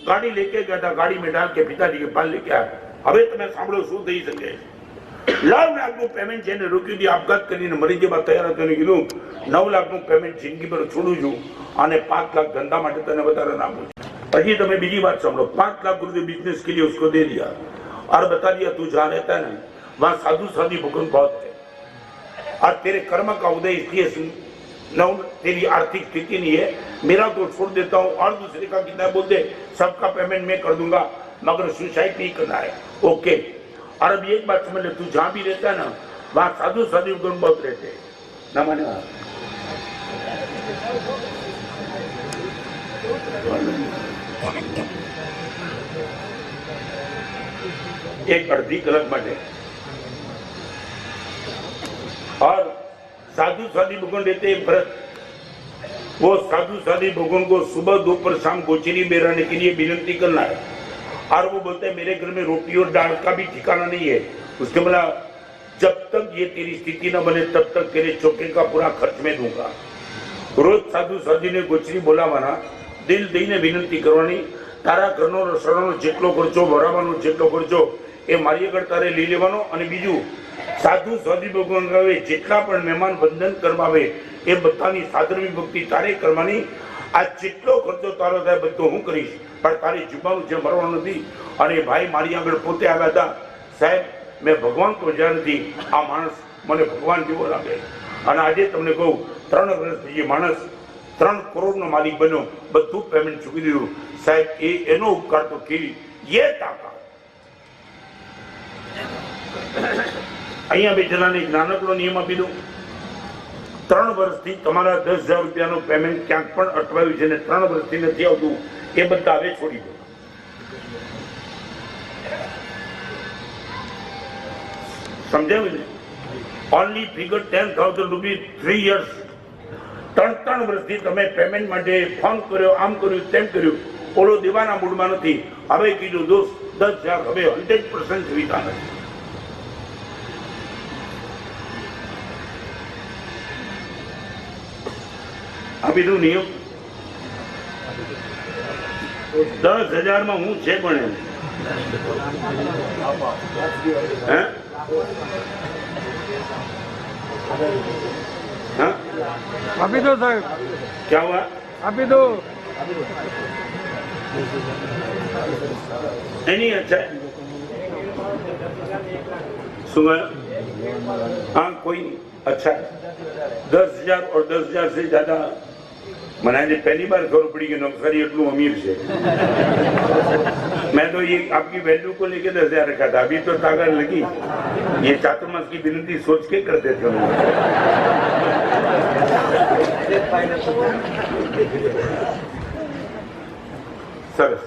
गाड़ी लेके गया था, गाड़ी में डाल के पिताजी के पास लेके आया. હવે તમે સાંભળો શું થઈ શકે. 9 લાખનું પેમેન્ટ જેને રોકી દી, આપઘાત કરીને મરી જવા તૈયાર હતો ને કીધું 9 લાખનું પેમેન્ટ જિંદગી પર છોડું છું અને 5 लाख धंधा માટે તને વધારે નાખું છું. પછી તમે બીજી વાત સાંભળો. 5 लाख गुरुदेव बिजनेस के लिए उसको दे दिया और बता दिया तू जहाँ रहता है ना वहाँ साधु साधी भूखंड बहुत है और तेरे कर्म का उदय इसलिए तेरी आर्थिक स्थिति नहीं है, मेरा तो छोड़ देता हूँ और दूसरे का कितना बोल दे, सबका पेमेंट मैं कर दूंगा मगर सुसाइड नहीं करना है. ओके. और अब एक बात समझ ले, तू जहाँ भी रहता है ना वहाँ साधु साधु गुण बहुत रहते हैं ना. माने एक अर्धी कलाक માટે और साधु साधी भगवान रहते हैं व्रत. वो साधु साधी भगवान को सुबह दोपहर शाम गोचरी में रहने के लिए विनती करना है. और वो बोलते हैं मेरे घर में रोटी और दाल का भी ठिकाना नहीं है. उसके बोला जब तक ये तेरी स्थिति न बने तब तक तेरे चौके का पूरा खर्च में दूंगा. रोज साधु साधी ने गोचरी बोलावाना, दिल दઈને વિનંતી કરવાની. તારા ઘરનો રસોડાનો જેટલો ખર્ચો, ભરાવાનો જેટલો ખર્ચો એ મારી આગળ તારે લઈ લેવાનો. અને બીજું સાધુ સાધી ભગવાન આવે જેટલા પણ મહેમાન વંદન કરવા આવે એ બધાની સાધર્મી ભક્તિ તારે કરવાની. આ જેટલો ખર્ચો તારો થાય બધો હું કરીશ, પણ તારી જીવવાનું જે મરવાનું નથી. અને ભાઈ મારી આગળ પોતે આવ્યા હતા, સાહેબ મેં ભગવાન તો જ્યાં નથી, આ માણસ મને ભગવાન જેવો લાગે. અને આજે તમને કહું 3 વર્ષથી એ માણસ 3 કરોડનો માલિક બન્યો, બધું પેમેન્ટ ચૂકી દીધું. સાહેબ એનો ઉપકાર તો કેવી એ તાકાત. અહીંયા બેઠેલાને એક નાનકડો નિયમ આપી દઉં. 3 વર્ષથી તમારા 10,000 રૂપિયાનું પેમેન્ટ ક્યાંક પણ અટવાયું છે ને 3 વર્ષથી નથી આવતું, એ બધા હવે છોડી દો. સમજાવ્યું ને? Only figure 10,000 rupees 3 years. 3 વર્ષથી તમે પેમેન્ટ માટે ફોન કર્યો, આમ કર્યું તેમ કર્યું, ઓલો દેવાના મૂડમાં નથી. હવે કીધું દોસ્ત 10,000 હવે 100% સુવિધા નથી. આ બીજું નિયમ 10,000 માં હું છે પણ એમ આપી દો સાહેબ. ક્યાં હુઆ? આપી દો. नहीं अच्छा है सुबह हाँ कोई नहीं अच्छा है 10,000 और 10,000 से ज्यादा મને पहली बार खबर पड़ी कि नवसारी इतनु अमीर है। मैं तो ये आपकी वैल्यू को लेके 10,000 रखा था, अभी तो ताकत लगी। ये चातुर्मास की विनती सोच के करते थे सरस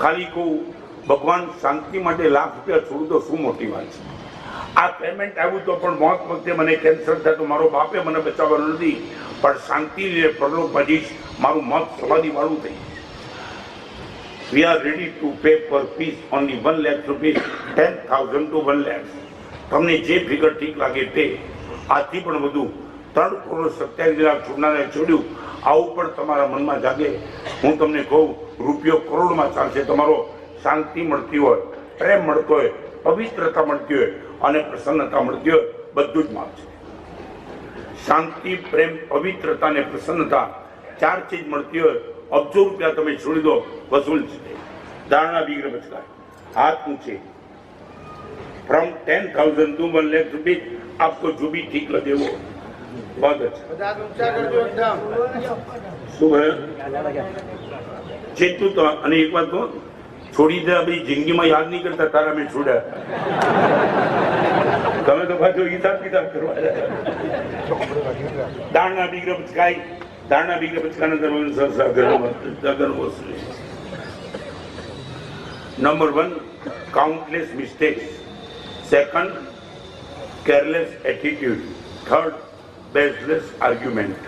खाली को भगवान शांति માટે ₹1,00,000 છોડું તો શું મોટી વાત છે। આ પેમેન્ટ આવ્યું તો પણ મોત વખતે મને કેન્સર થાય તો મારો બાપે મને બચાવવાનો નથી, પણ શાંતિ પરલોકમાં જઈશ, મારું મત સમાધિ વાળું થઈ જશે। We are ready to pay for peace only ₹1,00,000, 10,000 to 1,00,000। તમને જે ફિગર ઠીક લાગે તે આથી પણ વધુ 3,27,00,000 છોડનારે છોડ્યું આવું પણ તમારા મનમાં જાગે। હું તમને કહું રૂપિયો કરોડમાં ચાલશે, તમારો શાંતિ મળતી હોય, પ્રેમ મળતો હોય, પવિત્રતા મળતી હોય અને પ્રસન્નતા મળતી હોય, બધું જ માપ છે। શાંતિ, પ્રેમ, પવિત્રતા અને પ્રસન્નતા 4 ચીજ મળતી હોય, અબજો રૂપિયા તમે છોડી દો, વસૂલ છે। ધારણા વિગ્રહ બચકાય, हाथ ऊंचे। फ्रॉम 10,000 to 1,00,000 आपको जो भी ठीक लगे वो बहुत अच्छा। सुबह चेतु तो અને એક વાત કહું, છોડી દે ભાઈ જિંદગીમાં યાદ નહીં કરતા તારા મેં છોડ્યા, તમે તો પાછો હિસાબ કિતાબ કરવા દાણના વિગ્રહ બચકાય, દાણના વિગ્રહ બચકાના દરવાજો Number 1, countless mistakes. Second, careless attitude. Third, baseless argument.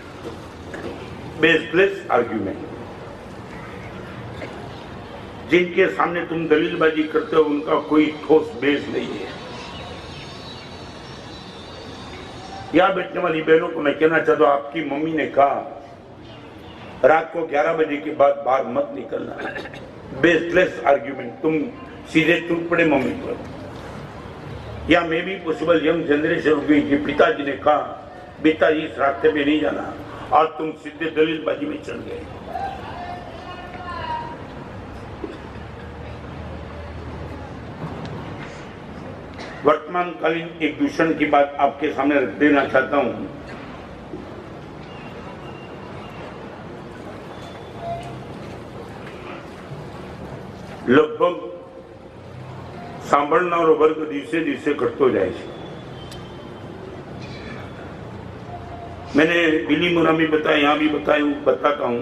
Baseless argument. जिनके सामने तुम दलीलबाजी करते हो उनका कोई ठोस बेस नहीं है। यहाँ बैठने वाली बहनों को मैं कहना चाहता हूँ, आपकी मम्मी ने कहा रात को 11 बजे के बाद बाहर मत निकलना। बेसलेस आर्ग्यूमेंट, तुम सीधे टूट पड़े मम्मी पर। या मे भी पॉसिबल यंग जनरेशन हो गई कि पिताजी ने कहा बेटा इस रास्ते में नहीं जाना और तुम सीधे दलीलबाजी में चढ़ गए। वर्तमान कालीन एक दूषण की बात आपके सामने रख देना चाहता हूं। लगभग સાંભળનારો વર્ગ દિવસે દિવસે ઘટતો જાય છે। मैंने बिलीमोरा में बताया, यहाँ भी बताता हूँ।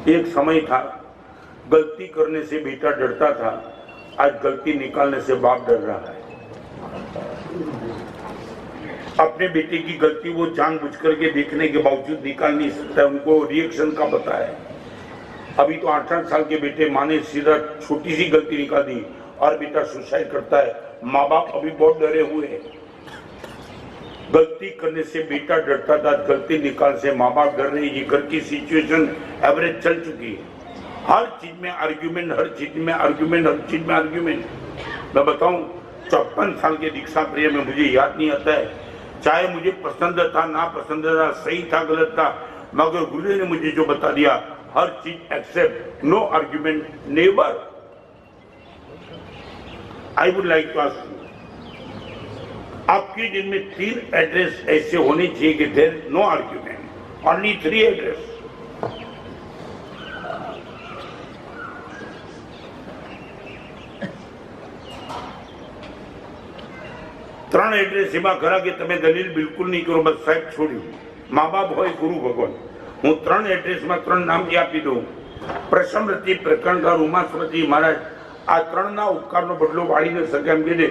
एक समय था गलती करने से बेटा डरता था, आज गलती निकालने से बाप डर रहा है। अपने बेटे की गलती वो जानबूझ करके देखने के बावजूद निकाल नहीं सकता, उनको रिएक्शन का पता है। अभी तो 8-8 साल के बेटे माँ ने सीधा छोटी सी गलती निकाल दी और बेटा सुसाइड करता है। माँ बाप अभी बहुत डरे हुए हैं। गलती करने से बेटा डरता था, गलती निकालने से माँ बाप डर रहे। ये घर की सिचुएशन एवरेज चल चुकी है। हर चीज में आर्ग्यूमेंट, हर चीज में आर्ग्यूमेंट, हर चीज में आर्ग्यूमेंट। मैं बताऊं 54 साल के दीक्षा प्रिय में मुझे याद नहीं आता है, चाहे मुझे पसंद था ना पसंद था, सही था गलत था, मगर गुरु ने मुझे जो बता दिया हर चीज except, no argument, never. I would like to ask you, आपके दिन में 3 एड्रेस ऐसे होने चाहिए कि there no argument, only 3 address. ત્રણ એડ્રેસ એમાં ખરા કે તમે દલીલ બિલકુલ નહીં કરો, બસ સાહેબ છોડ્યું, મા બાપ હોય, ગુરુ ભગવાન। હું 3 એડ્રેસમાં 3 નામ આપી દઉં। પ્રસમરતિ, પ્રકરણકાર, ઉમાસ્મૃતિ મહારાજ, આ 3ના ઉપકારનો બદલો વાળી ન શકે એમ કે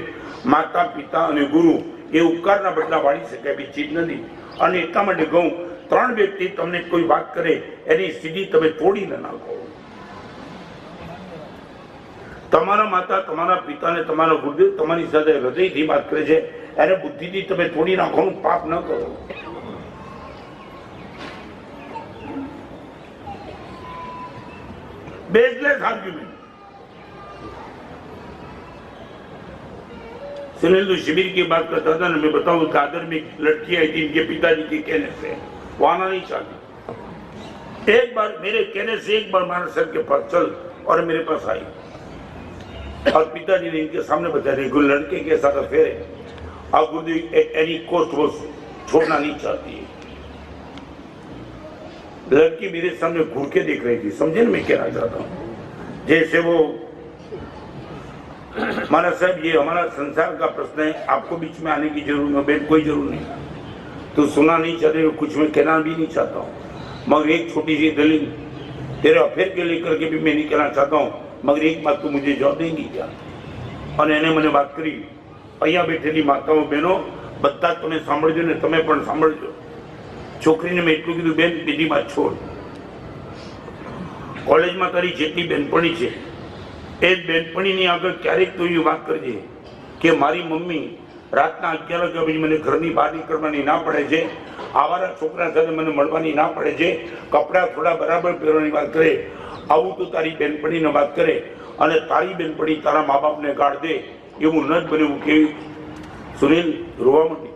માતા પિતા અને ગુરુ એ ઉપકારના બદલા વાળી શકે એવી ચીજ નથી। અને એટલા માટે કહું 3 વ્યક્તિ તમને કોઈ વાત કરે એની સીધી તમે તોડી ન નાખો। તમારા માતા, તમારા પિતા ને તમારા ગુરુદેવ તમારી સાથે હૃદયથી વાત કરે છે, એને બુદ્ધિથી તમે તોડી નાખવાનું પાપ ન કરો। Baseless argument. सुनील शिविर की बात करता था ना, मैं बताऊं दादर में एक लड़की आई थी इनके पिताजी के कहने से, वो आना नहीं चाहती। एक बार मेरे कहने से एक बार मारा सर के पास चल और मेरे पास आई। और पिताजी ने इनके सामने बता दिया कोई लड़के के साथ अफेयर है, आप गुरुदेव एनी कोस्ट वो छोड़ना नहीं चाहती है। लड़की मेरे सामने घूर के देख रही थी, समझे ना मैं कहना चाहता हूँ। जैसे वो माना साहब ये हमारा संसार का प्रश्न है, आपको बीच में आने की जरूरत नहीं, बेट कोई जरूर नहीं, तो सुना नहीं चाहते, कुछ मैं कहना भी नहीं चाहता हूँ, मगर एक छोटी सी दलील तेरे अफेयर के लेकर के भी मैं नहीं कहना चाहता हूँ, मगर एक बात तो मुझे जवाब देंगी क्या? और એને મને વાત કરી, અહીંયા બેઠેલી માતાઓ બહેનો બધા તમે સાંભળજો ને તમે પણ સાંભળજો। છોકરીને મેં એટલું કીધું બેન બીજી વાત છોડ, કોલેજમાં તારી જેટલી બેનપણી છે એ બેનપણીની આગળ ક્યારેક તો એવી વાત કરજે કે મારી મમ્મી રાતના 11 વાગ્યા પછી મને ઘરની બહાર નીકળવાની ના પડે છે, આવારા છોકરા સાથે મને મળવાની ના પડે છે, કપડાં થોડા બરાબર પહેરવાની વાત કરે, આવું તો તારી બેનપણીને વાત કરે અને તારી બેનપણી તારા મા બાપને ગાળ દે એવું ન જ બન્યું કે સુનિલ રોવા માંડી।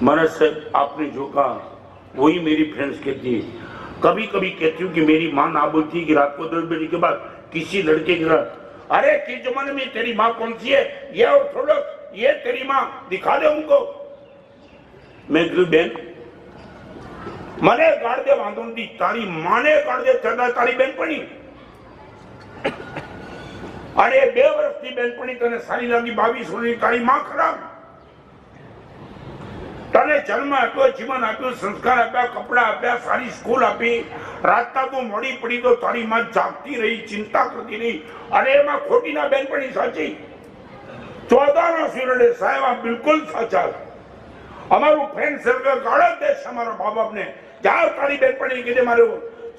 महाराज साहब आपने जो कहा वही मेरी फ्रेंड्स कहती है, कभी कभी कहती हूँ कि मेरी माँ ना बोलती कि रात को 10 बजे के बाद किसी लड़के के साथ, अरे किस जमाने में तेरी माँ कौन सी है, ये और थोड़ा ये तेरी माँ दिखा दे उनको। मैं कहूँ बहन મને ગાળ દે વાંધો નથી, તારી માને ગાળ દે છતાં તારી બેનપણી અને 2 વર્ષની બેનપણી તને સારી લાગી, 22 વર્ષની તારી માં ખરાબ, તને જન્મ આપ્યો, જીવન આપ્યું, સંસ્કાર આપ્યા, કપડા આપ્યા, સારી સ્કૂલ આપી, રાતના તું મોડી પડી તો તારી માં જાગતી રહી, ચિંતા કરતી રહી, અને એમાં ખોટી ના બેનપણી સાચી। 14 સૂર્યડે સાહેબ આ બિલકુલ સાચા। અમારું ફ્રેન્ડ સર્કલ ગાળો દેશ અમારા મા બાપને, જાઓ તારી બેનપણી કીધે મારો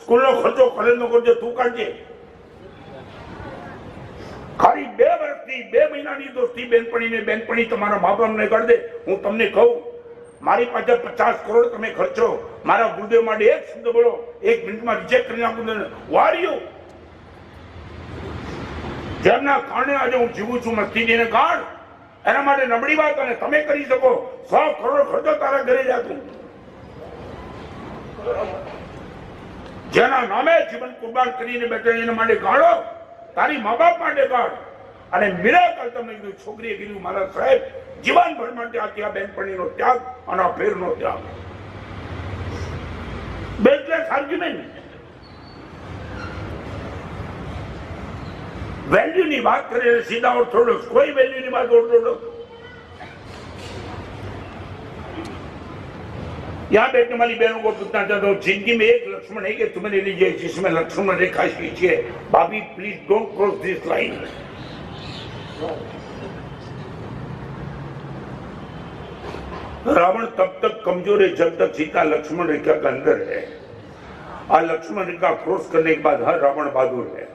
સ્કૂલનો ખર્ચો કોલેજનો ખર્ચો તું કાઢજે। ખાલી 2 વર્ષની 2 મહિનાની દોસ્તી બેનપણીને બેનપણી તમારા મા બાપને કરી દે। હું તમને કહું મારી પાસે 50 કરોડ તમે ખર્ચો, મારા ગુરુદેવ માટે એક શબ્દ બોલો, 1 મિનિટમાં રિજેક્ટ કરી નાખું, વાર્યું જેમના કારણે આજે હું જીવું છું મસ્તીજીને ગાઢ, એના માટે નબળી વાત અને તમે કરી શકો। 100 કરોડ ખર્ચો તારા ઘરે જાતું, જેના નામે જીવન કુરબાન કરીને બેઠા એના માટે ગાળો, તારી મા બાપ માટે ગાઢ। અને મિરાકલ તમને કીધું, છોકરીએ કીધું મારા સાહેબ જીવનભર માટે આ ત્યાં બેનપણીનો ત્યાગ અને અફેરનો ત્યાગ, બેઝલેસ આર્ગ્યુમેન્ટ। વેલ્યુની વાત કરે સીધા ઓર્થોડોક્સ, કોઈ વેલ્યુની વાત ઓર્થોડોક્સ। यहाँ बैठने वाली बहनों को पूछना चाहता हूँ, जिंदगी में एक लक्ष्मण है कि तुम्हें ले लीजिए जिसमें लक्ष्मण रेखा खींचिए। भाभी please don't cross this line. Ravan तब तक कमजोर है जब तक सीता लक्ष्मण रेखा के अंदर है, और लक्ष्मण रेखा क्रॉस करने के बाद हर रावण बहादुर है।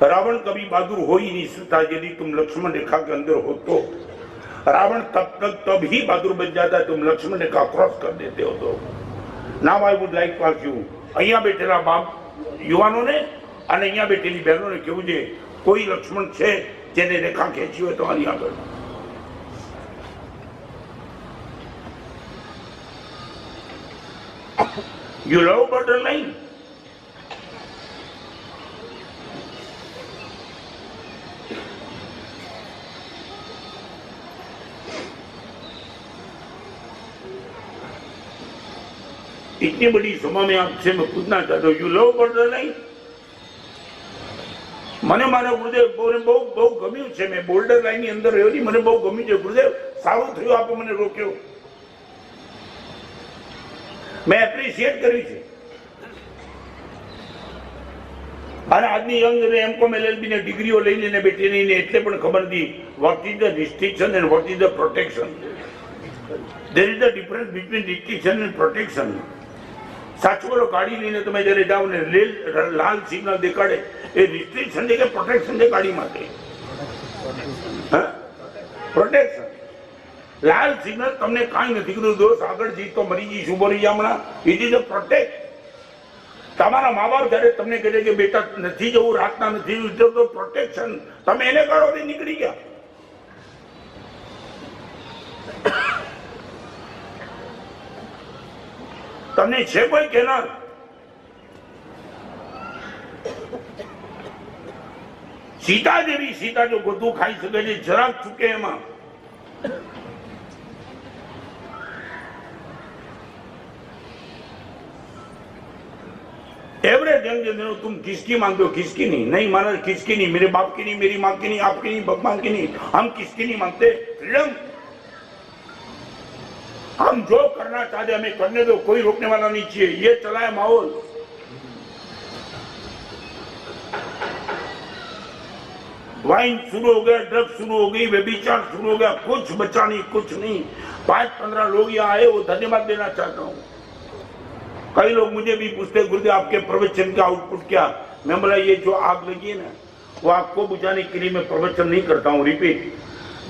रावण कभी बहादुर हो ही नहीं सकता यदि तुम लक्ष्मण रेखा के अंदर हो तो। रावण तब ही बहादुर बन जाता है तुम लक्ष्मण रेखा क्रॉस कर देते हो तो। Now I would like to ask you, અહીંયા બેઠેલા બાપ યુવાનોને અને અહીંયા બેઠેલી બહેનોને કેવું છે, કોઈ લક્ષ્મણ છે જેને રેખા ખેંચી હોય તમારી આગળ? You love borderline? इतनी बड़ी सभा में आपसे मैं पूछना चाहता हूँ, यू लव borderline? મને મારા ગુરુદેવ બહુ ગમ્યું છે, મેં બોર્ડર લાઈન ની અંદર રહ્યો નહીં, મને બહુ ગમ્યું છે ગુરુદેવ, સારું થયું આપે મને રોક્યો, મેં એપ્રિશિએટ કર્યું છે। અને આજની યંગ એમકોમ એલએલબી ને ડિગ્રીઓ લઈ લઈને બેઠી નહીં ને એટલે પણ ખબર નથી what is the restriction and what is the protection. There is the difference between restriction and protection. સાચું બોલો, ગાડી લઈને તમે જયારે જાઓ ને લાલ સિગ્નલ દેખાડે એ રિસ્ટ્રિક્શન છે કે પ્રોટેક્શન છે ગાડી માટે? પ્રોટેક્શન। લાલ સિગ્નલ તમને કાંઈ નથી કીધું, દોસ્ત આગળ જઈ તો મરી જઈશ, ઉભો રહી જા હમણાં, ઇટ ઇઝ અ પ્રોટેક્ટ। તમારા મા બાપ જયારે તમને કહે કે બેટા નથી જવું, રાતના નથી જવું, તો પ્રોટેક્શન, તમે એને કરો નીકળી ગયા। તમને છે કોઈ કહેનાર? સીતા જેવી સીતા જો ગોતું ખાઈ શકે છે જરાક ચૂકે એમાં एवरे जंग जो तुम किसकी मांगते हो? किसकी नहीं महाराज, किसकी नहीं, मेरे बाप की नहीं, मेरी माँ की नहीं, आपकी नहीं, भगवान की नहीं, हम किसकी नहीं मांगते। फ्रीडम, हम जो करना चाहते हमें करने दो, कोई रोकने वाला नहीं चाहिए। ये चला है माहौल। वाइन शुरू हो गया, ड्रग्स शुरू हो गई, व्यभिचार शुरू हो गया, कुछ बचा नहीं, कुछ नहीं। 5-15 लोग यहाँ आए, वो धन्यवाद देना चाहता हूँ। कई लोग मुझे भी पूछते गुरुदेव आपके प्रवचन का आउटपुट क्या? मैं बोला ये जो आग लगी है ना, वो आग को बुझाने के लिए मैं प्रवचन नहीं करता हूँ। रिपीट,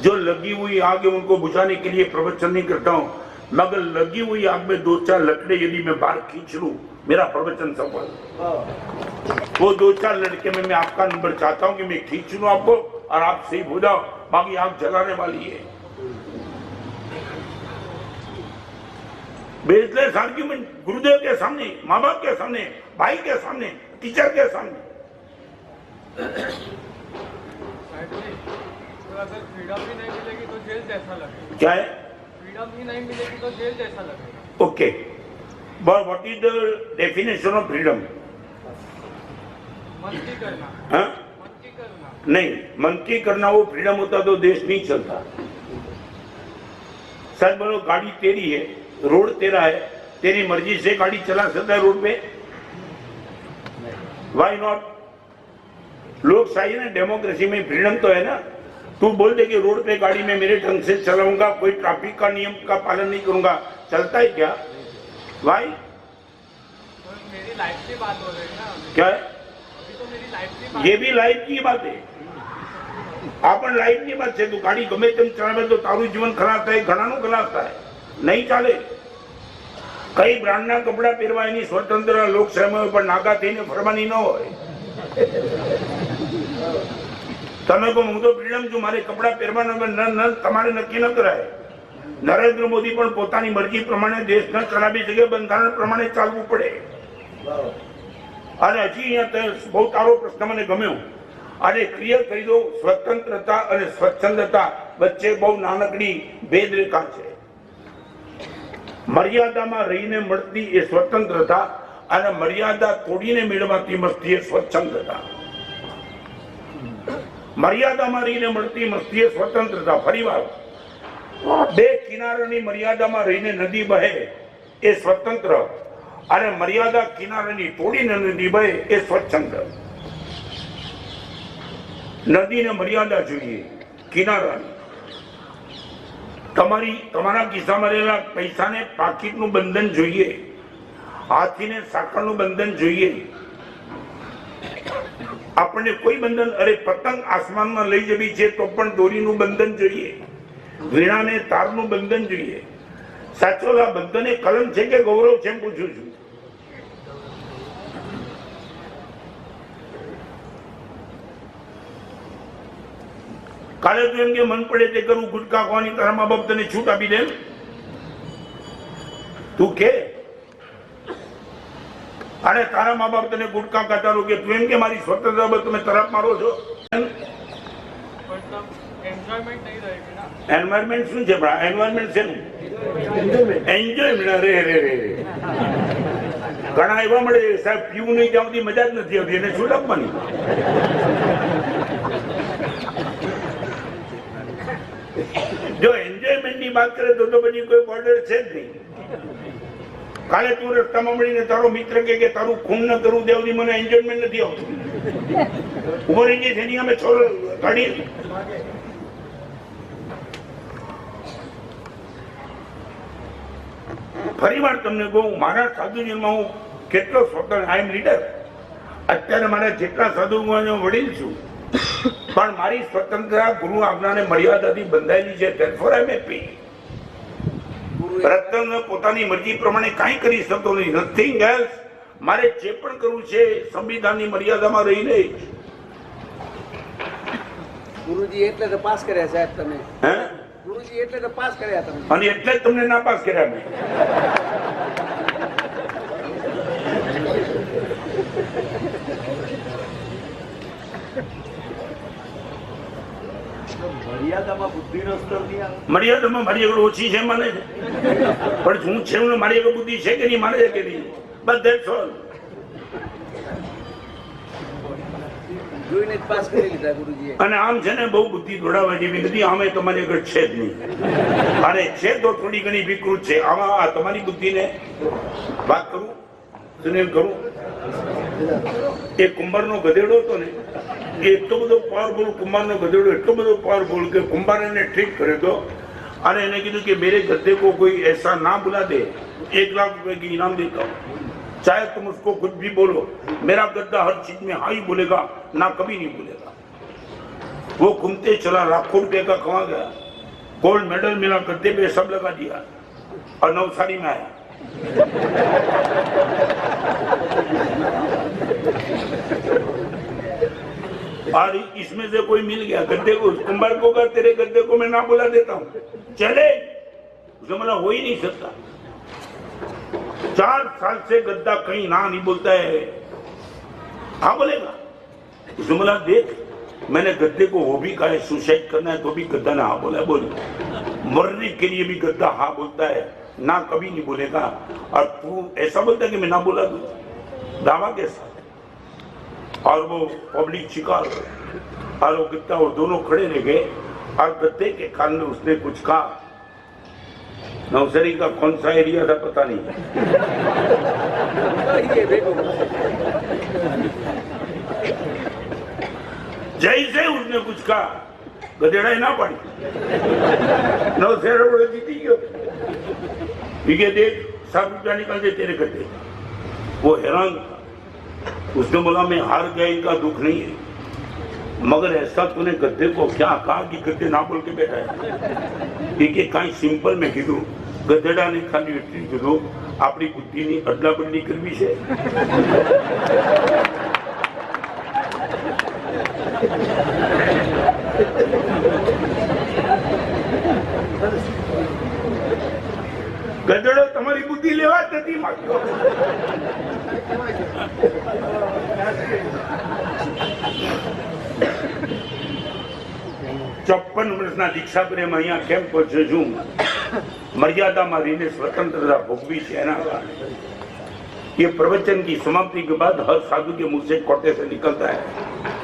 जो लगी हुई आग है उनको बुझाने के लिए प्रवचन नहीं करता हूँ, मगर लगी हुई आग में 2-4 लकड़े यदि मैं बाहर खींच लूं, मेरा प्रवचन सफल। वो 2-4 लड़के में मैं आपका नंबर चाहता हूँ कि मैं खींच लूं आपको और आप सही हो जाओ, बाकी आग जलाने वाली है। बेसलेस आर्ग्यूमेंट गुरुदेव के सामने, माँ बाप के सामने, भाई के सामने, टीचर के सामने। अगर फ्रीडम ही नहीं मिलेगी तो जेल जैसा लगेगा। क्या है? फ्रीडम ही नहीं मिलेगी तो जेल जैसा लगेगा। Okay, but what is the definition of freedom? मस्ती करना। हाँ? मस्ती करना नहीं, मनकी करना वो फ्रीडम होता तो देश नहीं चलता। सच बोलो, गाड़ी तेरी है, रोड तेरा है, तेरी मर्जी से गाड़ी चला सकता है रोड पे? Why not? लोकशाही ने, डेमोक्रेसी में फ्रीडम तो है ना। तू बोल दे कि रोड पे गाड़ी में मेरे ढंग से चलाऊंगा, कोई ट्रैफिक का नियम का पालन नहीं करूंगा, चलता है क्या? वाई? तो मेरी लाइफ की बात हो रही है ना। क्या है? अभी तो मेरी लाइफ की बात। ये भी लाइफ की बात है। आपन लाइफ ની વાત છે, તું ગાડી ગમે તેમ ચલાવે તો તારું જીવન ખરાબ થાય, ઘણાનું ખરાબ થાય, નહીં ચાલે। કઈ બ્રાન્ડના કપડા પહેરવા એની સ્વતંત્ર લોકશાહીમાં પણ નાગા થઈને ફરવાની ન હોય। તમે કહો હું તો ફ્રીડમ છું, મારે કપડા પહેરવાના તમારે નક્કી ન કરાય। નરેન્દ્ર મોદી પણ પોતાની મરજી પ્રમાણે દેશ ન ચલાવી શકે, બંધારણ પ્રમાણે ચાલવું પડે। અને હજી અહીંયા બહુ સારો પ્રશ્ન મને ગમ્યો। આજે ક્લિયર કરી દો, સ્વતંત્રતા અને સ્વચ્છંદતા વચ્ચે બહુ નાનકડી ભેદરેખા છે। મર્યાદામાં રહીને મળતી એ સ્વતંત્રતા અને મર્યાદા તોડીને મેળવાતી મસ્તી એ સ્વચ્છંદતા। મર્યાદામાં રહીને મળતી મસ્તી એ સ્વતંત્રતા। ફરીવાર, બે કિનારાની મર્યાદામાં રહીને નદી બહે એ સ્વતંત્ર અને મર્યાદા કિનારાની તોડીને નદી બહે એ સ્વચ્છંદ। નદીને મર્યાદા જોઈએ, કિનારાની। તમારા ખિસ્સામાં રહેલા પૈસાને પાકીટનું બંધન જોઈએ, હાથીને સાંકળનું બંધન જોઈએ। આપણને કોઈ બંધન, અરે પતંગ આસમાનમાં લઈ જવી છે તો પણ દોરીનું બંધન જોઈએ, વીણાને તારનું બંધન જોઈએ। સાચો આ બંધન એ કલમ છે કે ગૌરવ છે, પૂછું છું। કાલે તું એમ કે મન પડે તે કરું, ગુટકા ખાવાની તારા મા બાપ તને છૂટ આપી દે? તું કે અરે તારા મા બાપ તને ગુટકા ખાતા રોકે, તું એમ કે મારી સ્વતંત્રતા પર તમે તરફ મારો છો? मतलब एंजॉयमेंट नहीं रहेगी ना। એન્વાયરમેન્ટ શું છે? એન્વાયરમેન્ટ છે ને એન્જોયમેન્ટ। રે રે રે ઘણા એવા મળે સાહેબ, પીવું નહીં ત્યાં સુધી મજા જ નથી આવતી, એને છૂટ આપવાની। જો એન્જોયમેન્ટ ની વાત કરે તો પછી કોઈ બોર્ડર છે જ નહીં। કાલે તું રસ્તામાં મળીને તારો મિત્ર કે તારું ખૂન ન કરવું દેવથી મને એન્જોયમેન્ટ નથી આવતું, ઉભો રહી જાય એની અમે છોડ કાઢી। ફરી વાર તમને કહું, મારા સાધુ જીવનમાં હું કેટલો સ્વતંત્ર, આઈ એમ લીડર। અત્યારે મારા જેટલા સાધુ વડીલ છું, પણ મારી સ્વતંત્રતા ગુરુ આજ્ઞાને મર્યાદાથી બંધાયેલી છે। Therefore I am happy. Ratan પોતાની મરજી પ્રમાણે કાંઈ કરી શકતો નથી, નથિંગ એલ્સ। મારે જે પણ કરવું છે સંવિધાનની મર્યાદામાં રહીને જ। ગુરુજી એટલે તો પાસ કર્યા સાહેબ તમે। હે? ગુરુજી એટલે તો પાસ કર્યા તમે। અને એટલે જ તમને નાપાસ કર્યા મેં। બુદ્ધિનો સ્તર નહીં આવે. મર્યાદામાં મારી આગળ ઓછી છે માને છે, પણ હું છે ને મારી આગળ બુદ્ધિ છે કે નહીં, માને છે કે નહીં, બસ ધેટ્સ ઓલ. જોઈને જ પાસ કરી લીધા ગુરુજીએ. અને આમ છે ને બહુ બુદ્ધિ દોડાવવા જેવી નથી, આમે તમારી આગળ છે જ નહીં, અને છે તો થોડી ઘણી વિકૃત છે. આમાં આ તમારી બુદ્ધિને વાત કરું, સુનિલ કરું. એ કુંભારનો ગધેડો હતો ને, એ એટલો બધો પાવરફુલ, કુંભારનો ગધેડો એટલો બધો પાવરફુલ કે કુંભાર એને ઠીક કર્યો હતો, અને એને કીધું કે मेरे गद्दे को कोई ऐसा ना बुला दे, 1 लाख रुपए की इनाम देता हूँ, चाहे तुम उसको कुछ भी बोलो, मेरा गद्दा हर चीज में हाँ ही बोलेगा, ना कभी नहीं बोलेगा. वो घूमते चला, लाखों रुपए का कमा गया, गोल्ड मेडल मिला, गद्दे पे सब लगा दिया, और नवसारी में आया. और इसमें से कोई मिल गया गद्दे को, कुंभार को कहा तेरे गद्दे को मैं ना बुला देता हूँ, चले. उसने बोला हो ही नहीं सकता, 4 साल से गद्दा कहीं ना नहीं बोलता है, हाँ बोलेगा. उसने बोला देख, मैंने गद्दे को वो भी कहा है सुसाइड करना है तो भी गद्दा ने हाँ बोला है, बोल मरने के लिए भी गद्दा हाँ बोलता है, ना कभी नहीं बोलेगा. और तू ऐसा बोलता है कि मैं ना बोला दूं, दावा कैसा. और वो पब्लिक शिकार और वो गद्दा और दोनों खड़े रह गए, और गद्दे के कान में उसने कुछ कहा. नवसारी का कौन सा एरिया था पता नहीं, ये देखो. जैसे उसने कुछ कहा गधेड़ा ही ना पड़ी, नवसारी जीती गयो. ठीक है देख, 7 रुपया निकाल दे तेरे गद्दे. वो हैरान था. उसने बोला मैं हार गया, इनका दुख नहीं है, मगर ऐसा तूने गद्दे को क्या कहा कि गद्दे ना बोल के बैठा है. ठीक है, कहीं सिंपल में कीधु, गधेड़ा ने खाली એટલી કીધું આપણી બુદ્ધિની અદલા બદલી કરવી છે. ગધેડો તમારી બુદ્ધિ લેવા જ નથી માંગતો. 54 વર્ષના દીક્ષા પ્રેમ અહીંયા કેમ પહોંચ્યો છું, मर्यादा रहीने स्वतंत्रता भोगवी है ना. ये प्रवचन की समाप्ति के बाद हर साधु के मुंह से कोटे से निकलता है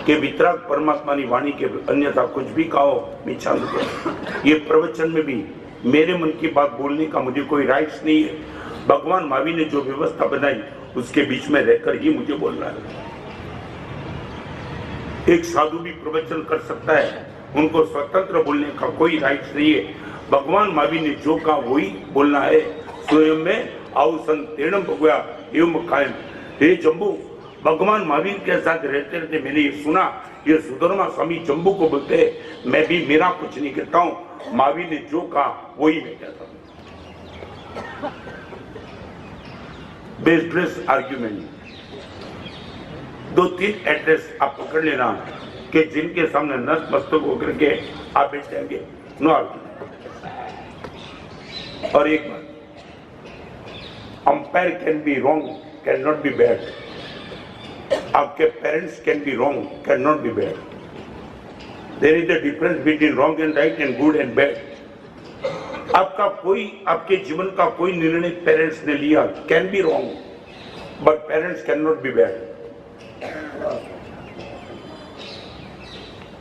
कि वितराग परमात्मा की वाणी के अन्यथा कुछ भी कहो मिच्छा नहीं. ये प्रवचन में भी मेरे मन की बात बोलने का मुझे कोई राइट्स नहीं है. भगवान महावीर ने जो व्यवस्था बनाई उसके बीच में रहकर ही मुझे बोलना है. एक साधु भी प्रवचन कर सकता है, उनको स्वतंत्र बोलने का कोई राइट्स नहीं है. भगवान महावीर ने जो कहा वही बोलना है. स्वयं में आउसन तेणम भगवा एवं कायम. हे जम्बू, भगवान महावीर के साथ रहते रहते मैंने ये सुना, ये सुधर्मा स्वामी जम्बू को बोलते हैं, मैं भी मेरा कुछ नहीं कहता हूँ, महावीर ने जो कहा वही मैं कहता हूँ. बेस्ड आर्ग्यूमेंट 2-3 एड्रेस आप पकड़ लेना कि जिनके सामने नतमस्तक होकर के आप बैठ जाएंगे. No argument. और एक बात, umpire can be wrong, can not be bad. आपके parents can be wrong, can not be bad. There is the difference between wrong and right and good and bad. आपका कोई, आपके जीवन का कोई निर्णय पेरेंट्स ने लिया can be wrong, but parents can not be bad.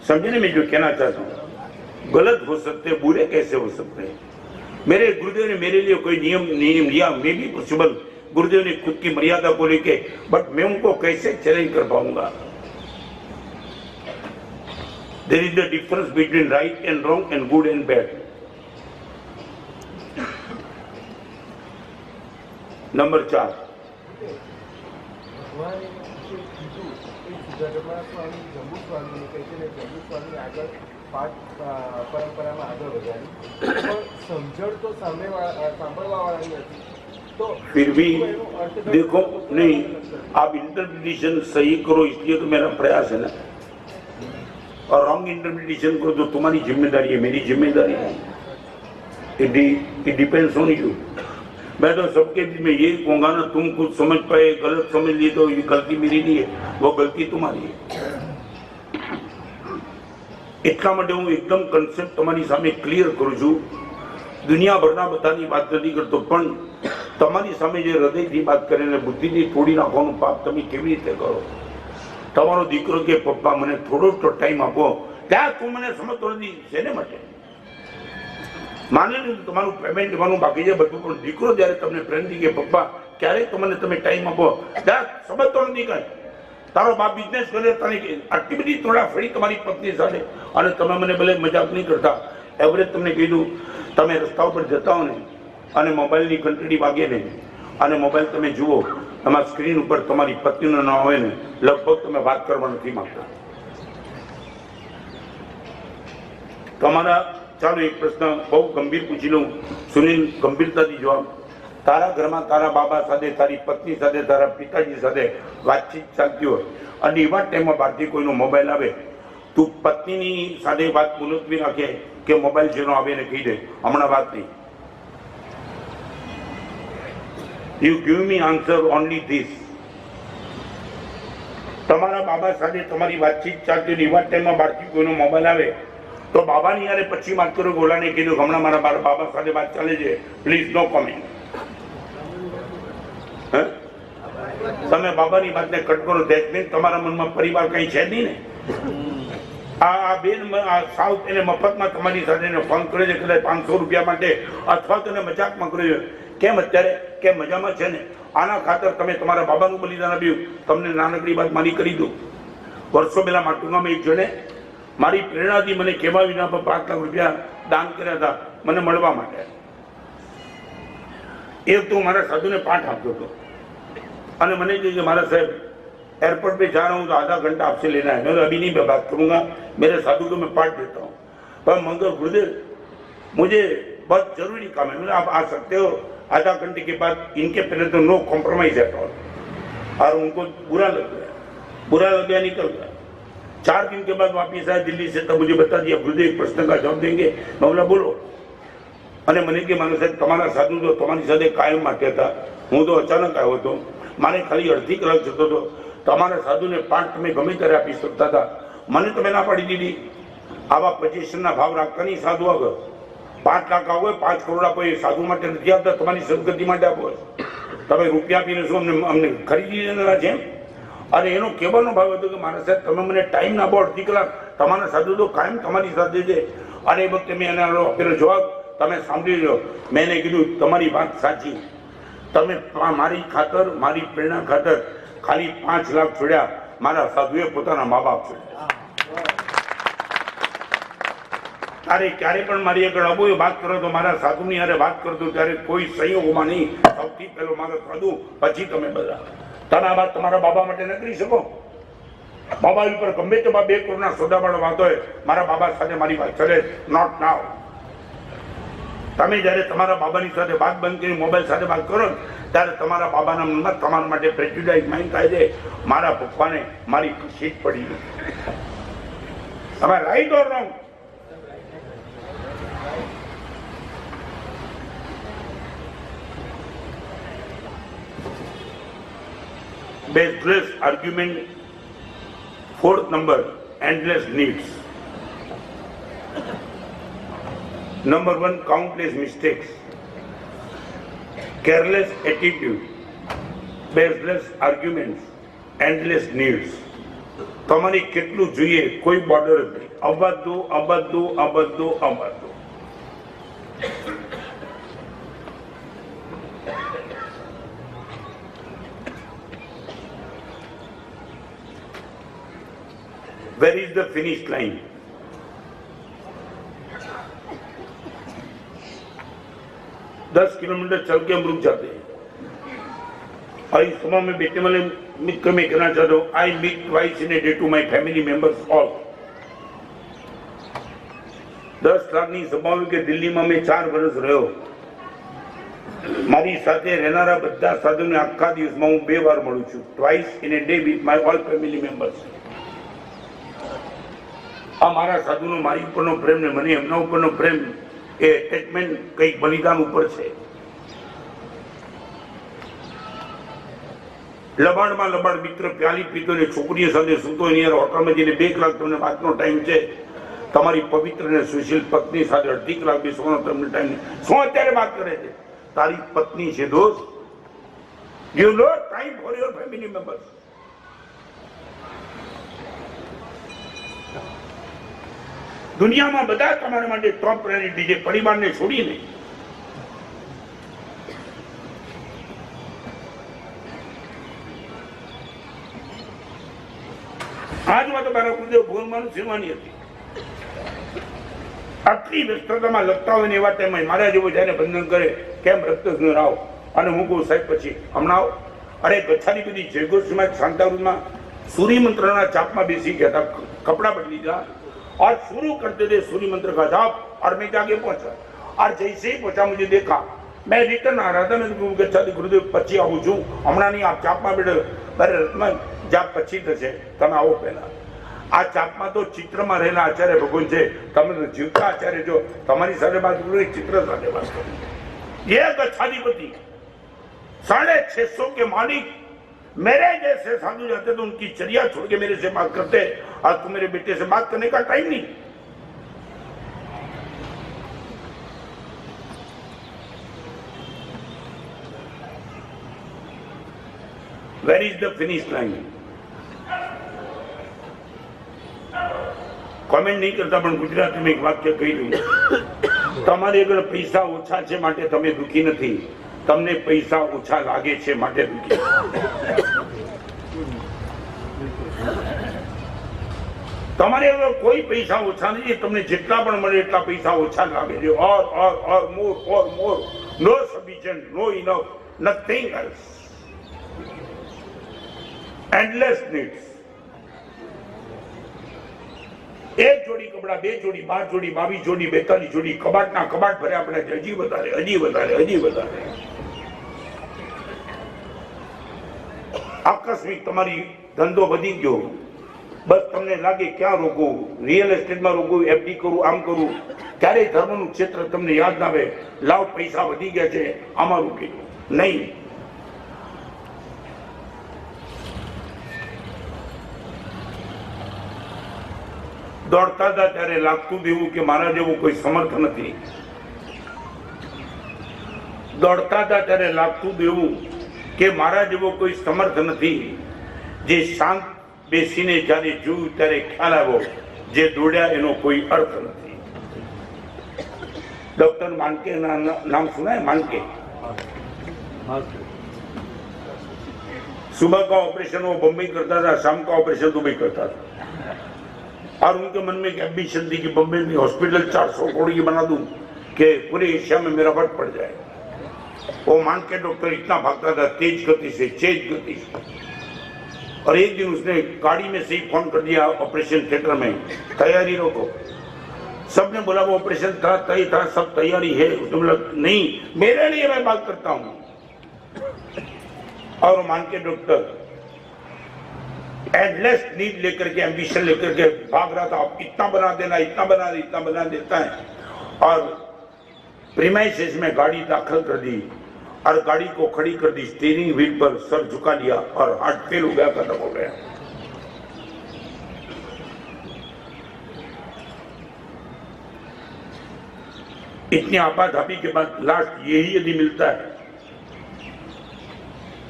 समझने में जो कहना चाहता हूँ, गलत हो सकते, बुरे कैसे हो सकते हैं. मेरे गुरुदेव ने मेरे लिए कोई नियम लिया, मे भी पॉसिबल. गुरुदेव ने खुद की मर्यादा को लेके, बट मैं उनको कैसे चैलेंज कर पाऊंगा. There is the difference between right and wrong and good and bad. Number 4, પાઠ પરંપરામાં આગળ વધારી, પણ સમજણ તો સાંભળવાવાળાની હતી. તો फिर भी देखो, नहीं आप इंटरप्रिटेशन सही करो, इसलिए तो मेरा प्रयास है ना. और रॉन्ग इंटरप्रिटेशन को तो तुम्हारी जिम्मेदारी है, मेरी जिम्मेदारी है. It depends on you. मैं तो सबके बीच में यही कहूँगा ना, तुम कुछ समझ पाए, गलत समझ लिए तो ये गलती मेरी नहीं है, वो गलती तुम्हारी है. એટલા માટે હું એકદમ કન્સેપ્ટ તમારી સામે ક્લિયર કરું છું. દુનિયાભરના બધાની વાત નથી કરતો, પણ તમારી સામે જે હૃદયથી વાત કરીને બુદ્ધિથી તોડી નાખવાનું પાપ તમે કેવી રીતે કરો? તમારો દીકરો કે પપ્પા મને થોડો તો ટાઈમ આપો, ત્યાં તું મને સમજતો નથી. શેને માટે? માની લીધું તમારું પેમેન્ટ લેવાનું બાકી છે બધું, પણ દીકરો જયારે તમને પ્રેમથી કે પપ્પા ક્યારે તો મને તમે ટાઈમ આપો, ત્યાં સમજતો નથી. કઈ તારો બાપ બિઝનેસ કરે, તને આટલી બધી તોડા ફરી તમારી પત્ની સાથે, અને તમે મને ભલે મજાક નહીં કરતા. એવરેજ તમને કીધું, તમે રસ્તા ઉપર જતા હો ને અને મોબાઈલની ઘંટડી વાગે ને અને મોબાઈલ તમે જુઓ, એમાં સ્ક્રીન ઉપર તમારી પત્નીનું નામ હોય ને, લગભગ તમે વાત કરવા નથી માંગતા. તમારા ચાલો એક પ્રશ્ન બહુ ગંભીર પૂછી લઉં, સુનિલ, ગંભીરતાથી જવાબ. તારા ઘરમાં તારા બાબા સાથે, તારી પત્ની સાથે, તારા પિતાજી સાથે વાતચીત ચાલતી હોય અને એવા ટાઈમમાં બહારથી કોઈનો મોબાઈલ આવે, તું પત્નીની સાથે વાત મુલતવી રાખે કે મોબાઈલ જેનો આવે ને કહી દે હમણાં વાત નહીં? You give me answer only this. તમારા બાબા સાથે તમારી વાતચીત ચાલતી હોય એવા ટાઈમમાં બહારથી કોઈનો મોબાઈલ આવે તો બાબાની યારે પછી વાત કરો, ગોલાને કીધું હમણાં મારા બાબા સાથે વાત ચાલે છે, પ્લીઝ નો કોમેન્ટ. તમે બાબાની વાતને કટ કરો, દેટ મીન્સ તમારા મનમાં પરિવાર કઈ છે નહીં ને. આ બેન સાઉથ એને મફતમાં તમારી સાથે ફોન કરે છે, કદાચ 500 રૂપિયા માટે, અથવા તો મજાકમાં કર્યો છે. કેમ અત્યારે કેમ મજામાં છે ને? આના ખાતર તમે તમારા બાબાનું બલિદાન આપ્યું. તમને નાનકડી વાત મારી કરી દઉં. વર્ષો પહેલા માટુંગામાં એક જણે મારી પ્રેરણાથી મને કહેવા વિના 5 લાખ રૂપિયા દાન કર્યા હતા મને મળવા માટે. એ વખતે હું મારા સાધુને પાઠ આપતો હતો અને મને કહે कि मारा साहब एयरपोर्ट पे जा रहा हूँ तो आधा घंटा आपसे लेना है. मैं तो अभी नहीं बात करूंगा, मेरे साधु को मैं पाठ देता हूँ, पर मगर गुरुदेव मुझे बहुत जरूरी काम है, मतलब आप आ सकते हो आधा घंटे के बाद. इनके पहले तो नो कॉम्प्रोमाइज एट ऑल, और उनको बुरा लग गया निकल गया. 4 दिन के बाद वापिस आया दिल्ली से, तब मुझे बता दिया गुरुदेव प्रश्न का जवाब देंगे. मैं बोला बोलो. અને મને કે માનો સાહેબ તમારા સાધુ તો તમારી સાથે કાયમ માટે હતા, હું તો અચાનક આવ્યો હતો, મારે ખાલી અડધી કલાક જતો હતો, તમારા સાધુને પાઠ તમે ગમે ત્યારે આપી શકતા હતા, મને તમે ના પાડી દીધી. આવા પોઝિશનના ભાવ રાખતા નહીં સાધુ આગળ. 5 લાખ આવો, 5 કરોડ આપો, એ સાધુ માટે નથી આપતા, તમારી સદગતિ માટે આપો. તમે રૂપિયા આપીને શું અમને ખરીદી દેનારા છે? અને એનો કહેવાનો ભાવ હતો કે મારા સાહેબ તમે મને ટાઈમ ના આપો અડધી કલાક, તમારા સાધુ તો કાયમ તમારી સાથે છે. અને એ વખતે મેં એને આપેલો જવાબ તમે સાંભળી લો. મેં કીધું તમારી વાત સાચી, તમે મારી ખાતર, મારી પ્રેરણા ખાતર ખાલી 5 લાખ છોડ્યા, મારા સાધુએ પોતાના મા બાપ છોડ્યા. તારે ક્યારે પણ મારી આગળ આવો વાત કરો તો મારા સાધુની હારે વાત કરતો ત્યારે કોઈ સંયોગોમાં નહીં, સૌથી પહેલો મારો સાધુ, પછી તમે બધા. તમે આ વાત તમારા બાબા માટે ન કરી શકો? બાબા ઉપર ગમે તેમાં 2 કરોડના સોદાવાળો વાત હોય, મારા બાબા સાથે મારી વાત ચલે, નોટ નાવ. તમે જયારે તમારા બાબાની સાથે વાત બંધ કરી મોબાઈલ સાથે વાત કરો ત્યારે તમારા બાબાના મનમાં તમારા માટે પ્રેજ્યુડાઇઝ માઇન્ડ થાય છે, મારા પપ્પાને મારી સીટ પડી. તમે right or wrong? baseless argument. 4th number, endless needs. Number 1, countless mistakes, careless attitude, baseless arguments, endless needs. તમારે કેટલું જોઈએ કોઈ બોર્ડર જ નહીં. અબદ્ધો. Where is the finish line? दस किलोमीटर चल के हम रुक जाते हैं. और इस समय में बेटे वाले मित्र में कहना चाहता हूँ, I meet twice in a day to my family members all. 10 લાખની સભાઓ કે દિલ્હીમાં મેં 4 વર્ષ રહ્યો. મારી સાથે રહેનારા બધા સાધુને આખા દિવસમાં હું 2 વાર મળું છું. Twice in A day with my all family members. આ મારા સાધુનો મારી ઉપરનો પ્રેમ ને મને એમના ઉપરનો પ્રેમ, એ એટેચમેન્ટ કંઈક બલિદાન ઉપર છે. લબાડમાં લબાડ મિત્ર પ્યાલી પીતો ને છોકરીઓ સાથે સૂતો, એની હોટલમાં જઈને 2 કલાક તમને વાતનો ટાઈમ છે, તમારી પવિત્ર અને સુશીલ પત્ની સાથે 2.5 કલાક બેસવાનો તમને ટાઈમ નહીં. શું અત્યારે વાત કરે છે? તારી પત્ની છે દોસ્ત. You know time for your family members. દુનિયામાં બધા તમારા માટે ટોપ પ્રાયોરિટી છે, પરિવારને છોડીને. આજમાં તો મારા ગુરુદેવ ભુવનમાનું શીરવાની હતી. આટલી વ્યસ્તતામાં લખતા હોય ને એવા ટાઈમે મારા જેવો જયારે બંધન કરે કેમ રક્તસ્નો રાવ અને હું કહું સાહેબ પછી હમણાં આવો. અરે ગચ્છાની બધી જયગોરમાં શાંતાવૃતમાં सूर्य मंत्र जाप में बेसी गया था, कपड़ा बदली था और शुरू करते थे सूर्य मंत्र का जाप और मैं जाके पहुंचा और जैसे ही पहुंचा मुझे देखा, मैं रिटर्न आ रहा था, मैं गच्छा गुरुदेव पची आऊँ छू हमणा नहीं आप जाप में बैठे अरे रत्न जाप पची थे तब आओ पहला आ चाप में तो चित्र में रहना आचार्य भगवान है, तब जीवता आचार्य जो तमारी साथे बात करूँ चित्र साथे बात करूँ। ये गच्छाधिपति 650 के मालिक मेरे जैसे साधु जाते तो उनकी चर्या छोड़ के मेरे से बात करते, आज तो मेरे बेटे से बात करने का टाइम नहीं। Where is the finish line? Comment नहीं करता पण गुजराती में एक वाक्य कही दूं, तमारे अगर पैसा ओछा छे माटे तमे दुखी नहीं, तमने पैसा ओछा लागे छे माटे दुखी। तमारे अगर कोई पैसा ओछा नहीं, तमने जितना पण मळे एटला पैसा ओछा लागे छे, और more, no sufficient, no enough, nothing else, endless needs. एक जोड़ी कपड़ा, 2 जोड़ी, 12 जोड़ी, 22 जोड़ी, 42 जोड़ी, कबाट ना कबाट भरे अपने हजी वधारे, हजी वधारे, हजी वधारे। आकस्मिक तमारी धंधो वधी गयो, बस तमने लागे क्या रोकू, रियल एस्टेट में रोकू, एफडी करूँ, आम करूँ, क्यारे धर्मनु क्षेत्र तमने याद ना आवे, लाव पैसा वधी गया छे, आमा रोकी नहीं। दौड़ता था त्यारे लागतुं देवुं के मारा जेवुं कोई समर्थ नहीं, दौड़ता था त्यारे लागतुं देवुं के मारा जेवो कोई समर्थ नहीं, जे शांत बेसीने ज्यारे जोयुं त्यारे ख्याल आव्यो जे दौड्या एनो कोई अर्थ नहीं। डॉक्टर मानके नाम सुना है? मानके सुबह का ऑपरेशन वो बम्बई करता था, शाम का ऑपरेशन दुबई करता था, और उनके मन में एक एम्बिशन थी कि बम्बई में हॉस्पिटल 400 करोड़ की बना दूं कि पूरे एशिया में मेरा वट पड़ जाए। वो मान के डॉक्टर इतना भागता था तेज गति से, और एक दिन उसने गाड़ी में से ही फोन कर दिया ऑपरेशन थिएटर में, तैयारी रोको। सबने बोला वो ऑपरेशन था, तय था, सब तैयारी है। उसने बोला नहीं, मेरे लिए मैं बात करता हूं। और मान के डॉक्टर एंडलेस नीड लेकर के, एम्बिशन लेकर के भाग रहा था, इतना बना देना, इतना बना दे, इतना बना देता है। और प्रीमाइसेस में गाड़ी दाखिल कर दी और गाड़ी को खड़ी कर दी, स्टीयरिंग व्हील पर सर झुका लिया और हार्ट फेल हो गया, खत्म हो गया। इतनी आपाधापी के बाद लास्ट यही यदि मिलता है।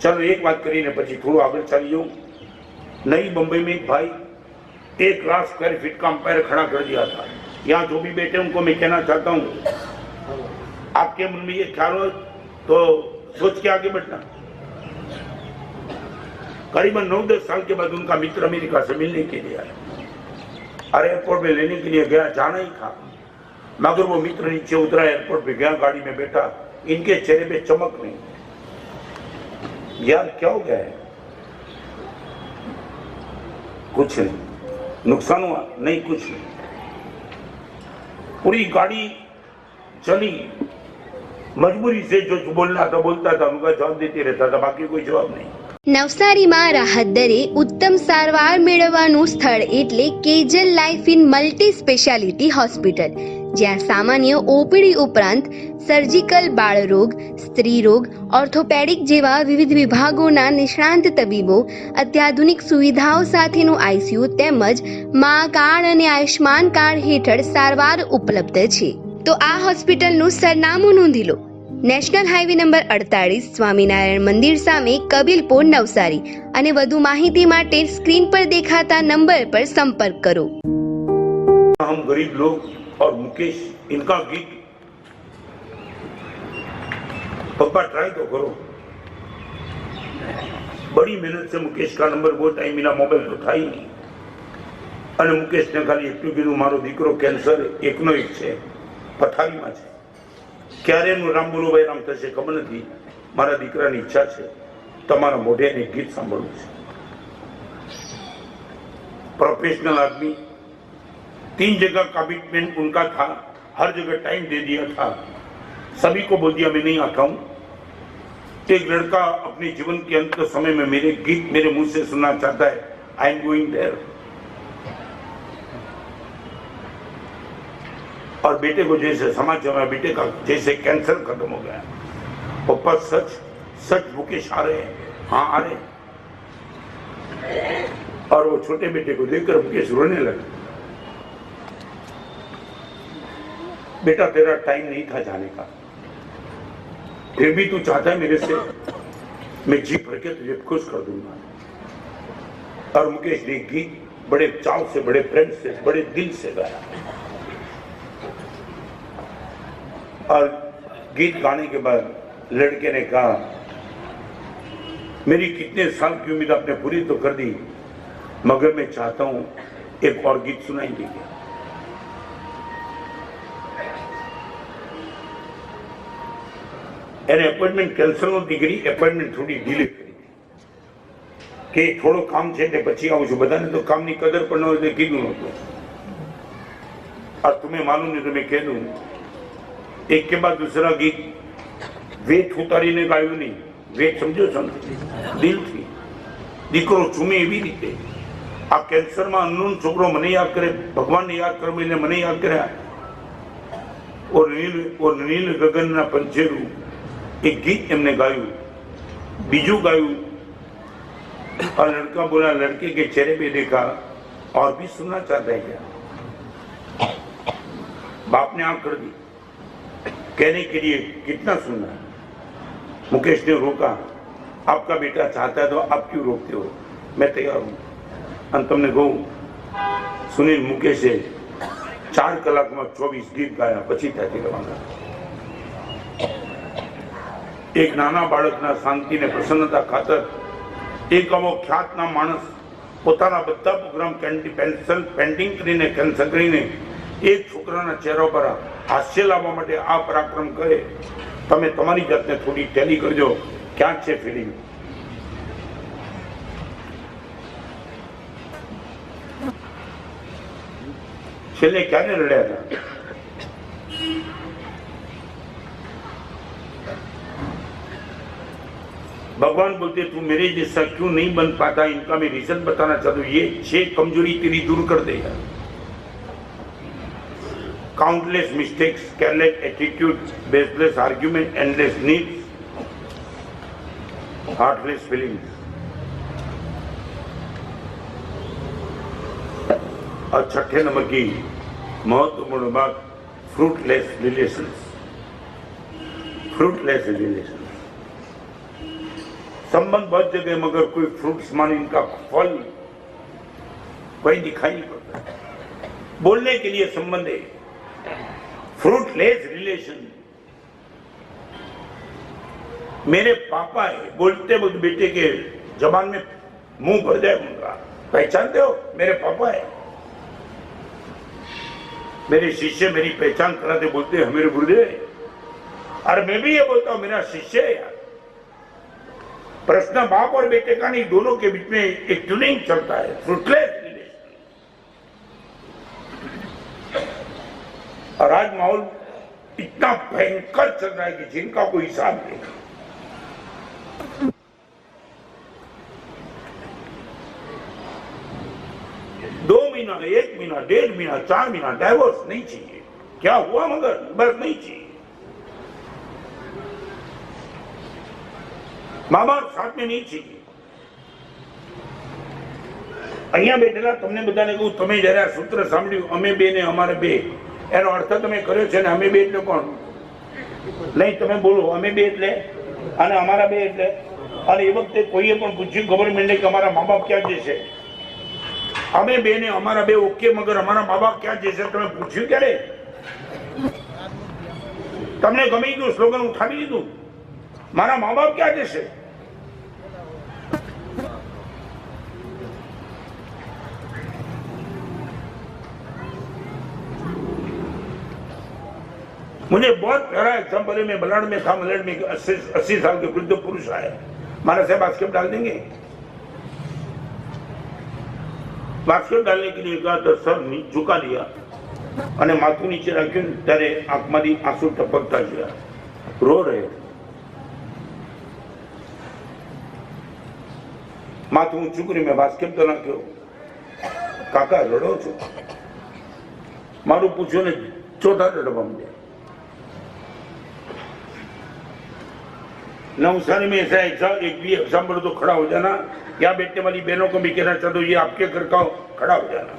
चलो एक बात करीने पछी थोड़ा आगे चली जाऊं। नई बंबई में एक भाई 1 लाख स्क्वायर फीट का अंपायर खड़ा कर दिया था। यहाँ जो भी बैठे उनको मैं कहना चाहता हूँ, आपके मन में ये ख्याल हो तो सोच के आगे बढ़ना। करीबन 9-10 साल के बाद उनका मित्र अमेरिका से मिलने के लिए आया और एयरपोर्ट में लेने के लिए गया, जाना ही था, मगर वो मित्र नीचे उतरा, एयरपोर्ट पे गया, गाड़ी में बैठा, इनके चेहरे पे चमक नहीं। यार क्या हो गया है? कुछ नहीं, नुकसान हुआ नहीं, कुछ नहीं। पूरी गाड़ी चली, मजबूरी से जो बोलना था बोलता था, उनका जवाब देते रहता था, बाकी कोई जवाब नहीं। નવસારીમાં રાહત દરે ઉત્તમ સારવાર મેળવવાનું સ્થળ એટલે Kejal life in multi speciality hospital, જ્યાં સામાન્ય ઓપીડી ઉપરાંત સર્જિકલ, બાળરોગ, સ્ત્રી રોગ, ઓર્થોપેડિક જેવા વિવિધ વિભાગોના નિષ્ણાંત તબીબો, અત્યાધુનિક સુવિધાઓ સાથેનું આઈસીયુ તેમજ મા કાર્ડ અને આયુષ્માન કાર્ડ હેઠળ સારવાર ઉપલબ્ધ છે. તો આ હોસ્પિટલનું સરનામું નોંધી લો. નેશનલ હાઈવે નંબર 48, સ્વામિનારાયણ મંદિર સામે, કબીલપુર, નવસારી. અને વધુ माहिती માટે સ્ક્રીન પર દેખાતા નંબર પર સંપર્ક કરો. हम गरीब लोग और मुकेश इनका गीत पप्पा ट्राई तो करो. बड़ी मेहनत से मुकेश का नंबर वो टाइम मेरा मोबाइल तो था ही नहीं. અને મુકેશને ખાલી એટલું કીધું, મારો દીકરો કેન્સર એકનો એક છે, પથારીમાં છે. ક્યારે એનું રામ બોલો ભાઈ રામ થશે ખબર નથી. મારા દીકરાની ઈચ્છા છે તમારા મોઢે એને ગીત સાંભળવું છે. प्रोफेशनल आदमी, 3 जगह कमिटमेंट उनका था, हर जगह टाइम दे दिया था. सभी को बोल दिया मैं नहीं आता हूं. एक लड़का अपने जीवन के अंत समय में मेरे गीत मेरे मुंह से सुनना चाहता है. I am going there. और बेटे को जैसे समाचार में बेटे का जैसे कैंसर खत्म हो गया. पप्पा सच सच मुकेश आ रहे हैं. हाँ आ रहे हैं. और वो छोटे बेटे को देखकर मुकेश रोने लगा. बेटा तेरा टाइम नहीं था जाने का, फिर भी तू चाहता है मेरे से, मैं जी भर के तुझे खुश कर दूंगा. और मुकेश ने गीत बड़े चाव से, बड़े प्रेम से, बड़े दिल से गाया. और गीत गाने के बाद लड़के ने कहा मेरी कितने साल की उम्मीद आपने पूरी तो कर दी, मगर मैं चाहता हूं एक और गीत सुनाई दीजिए. એને એપોઇન્ટમેન્ટ કેન્સલ નહોતી કરી, એપોઇન્ટમેન્ટ થોડી ડીલે કરી કે થોડું કામ છે એટલે પછી આવું છું. બધાને તો કામની કદર પણ ન હોય એટલે કીધું નહોતું. और तुम्हें मालूम नहीं तो मैं कह दूं, एक के बाद दूसरा गीत वेट उतारीने गाયું નહીં. વેટ સમજો છો ને, દિલથી દીકરો ચૂમે એવી રીતે. આ કેન્સરમાં અનનોન છોકરો મને યાદ કરે, ભગવાનને યાદ કરે એટલે મને યાદ કર્યા. और नील गगनना पंचेरू एक गीत એમને ગાયું. બીજું ગાયું और लड़का बोला लड़के के चेहरे पे देखा और भी सुनना चाहता है क्या. बाप ने आंख कर दी कहने के लिए कितना सुनना है. मुकेश ने रोका. आपका बेटा चाहता है तो आप क्यों रोकते हो, मैं तैयार हूं. अंत में कहूं सुनील मुकेशे 4 કલાક में 24 ગીત ગાયા. પછી ત્યાંથી રવાના. એક નાના બાળકના શાંતિ ને પ્રસન્નતા ખાતર એક આવો ખ્યાતના માણસ પોતાના બધા પ્રોગ્રામ પેન્સિલ પેન્ટિંગ કરીને કેન્સલ કરીને એક છોકરાના ચહેરા પર હાસ્ય લાવવા માટે આ પરાક્રમ કરે. તમે તમારી જાતને થોડી ટેલી કરજો, ક્યાં છે ફિલિંગ. છેલ્લે ક્યારે રડ્યા હતા. भगवान बोलते तू मेरे जैसा क्यों नहीं बन पाता. इनका मैं रीजन बताना चाहता हूं. ये 6 कमजोरी तेरी दूर कर देगा. Countless mistakes, careless attitude, baseless argument, endless needs, heartless feelings. और 6ठे नंबर की महत्वपूर्ण बात फ्रूटलेस रिलेशंस. फ्रूटलेस रिलेशन संबंध बहुत जगह मगर कोई फ्रूट्स मान इनका फल कोई दिखाई नहीं पड़ता. बोलने के लिए संबंध है, फ्रूटलेस रिलेशन. मेरे पापा है बोलते वक्त बेटे के जबान में मुंह भर जाए उनका. पहचानते हो मेरे पापा है. मेरे शिष्य मेरी पहचान कराते बोलते हैं मेरे गुरुदेव है. और मैं भी ये बोलता हूं मेरा शिष्य है यार. प्रश्न बाप और बेटे का नहीं, दोनों के बीच में एक ट्यूनिंग चलता है. Fruitless relation. और आज माहौल इतना भयंकर चल रहा है कि जिनका कोई हिसाब नहीं. 2 महीना, 1 महीना, 1.5 महीना, 4 महीना डाइवोर्स नहीं चाहिए. क्या हुआ मगर बस नहीं चाहिए। माँ बाप साथ में नहीं चाहिए। અહીંયા બેઠેલા તમને બધાને કહું, તમે જયારે આ સૂત્ર સાંભળ્યું અમે બે ને અમારે બે, એનો અર્થ તમે કર્યો છે ને અમે બે એટલે કોણ? નહીં, તમે બોલો અમે બે એટલે અને અમારા બે એટલે. અને એ વખતે કોઈએ પણ પૂછ્યું ગવર્મેન્ટને કે અમારા મા બાપ ક્યાં જશે? અમે બે ને અમારા બે ઓકે, મગર અમારા મા બાપ ક્યાં જશે તમે પૂછ્યું ક્યારે? તમને ગમી ગયું સ્લોગન ઉઠાવી દીધું, મારા મા બાપ ક્યાં જશે? मुझे बहुत प्यारा एग्जाम्पल है। मैं बलाड़ में था, मलड़ में 80 साल के वृद्ध पुरुष आए, मारा साहब बास्केट डाल देंगे? बास्केट डालने के लिए कहा तो सर झुका दिया અને માથું નીચે રાખ્યું ત્યારે આંખમાંથી આંસુ ટપકતા ગયા, રો રહે. માથું ઊંચું કરી મેં બાસ્કેટ તો નાખ્યો, કાકા રડો છો? મારું પૂછ્યું ને ચોથા ડબ્બામાં ગયા. नवसारी में ऐसा एक भी एग्जाम्पल तो खड़ा हो जाना, या बैठने वाली बहनों को भी कहना चाहता हूँ ये आपके घर का खड़ा हो जाना.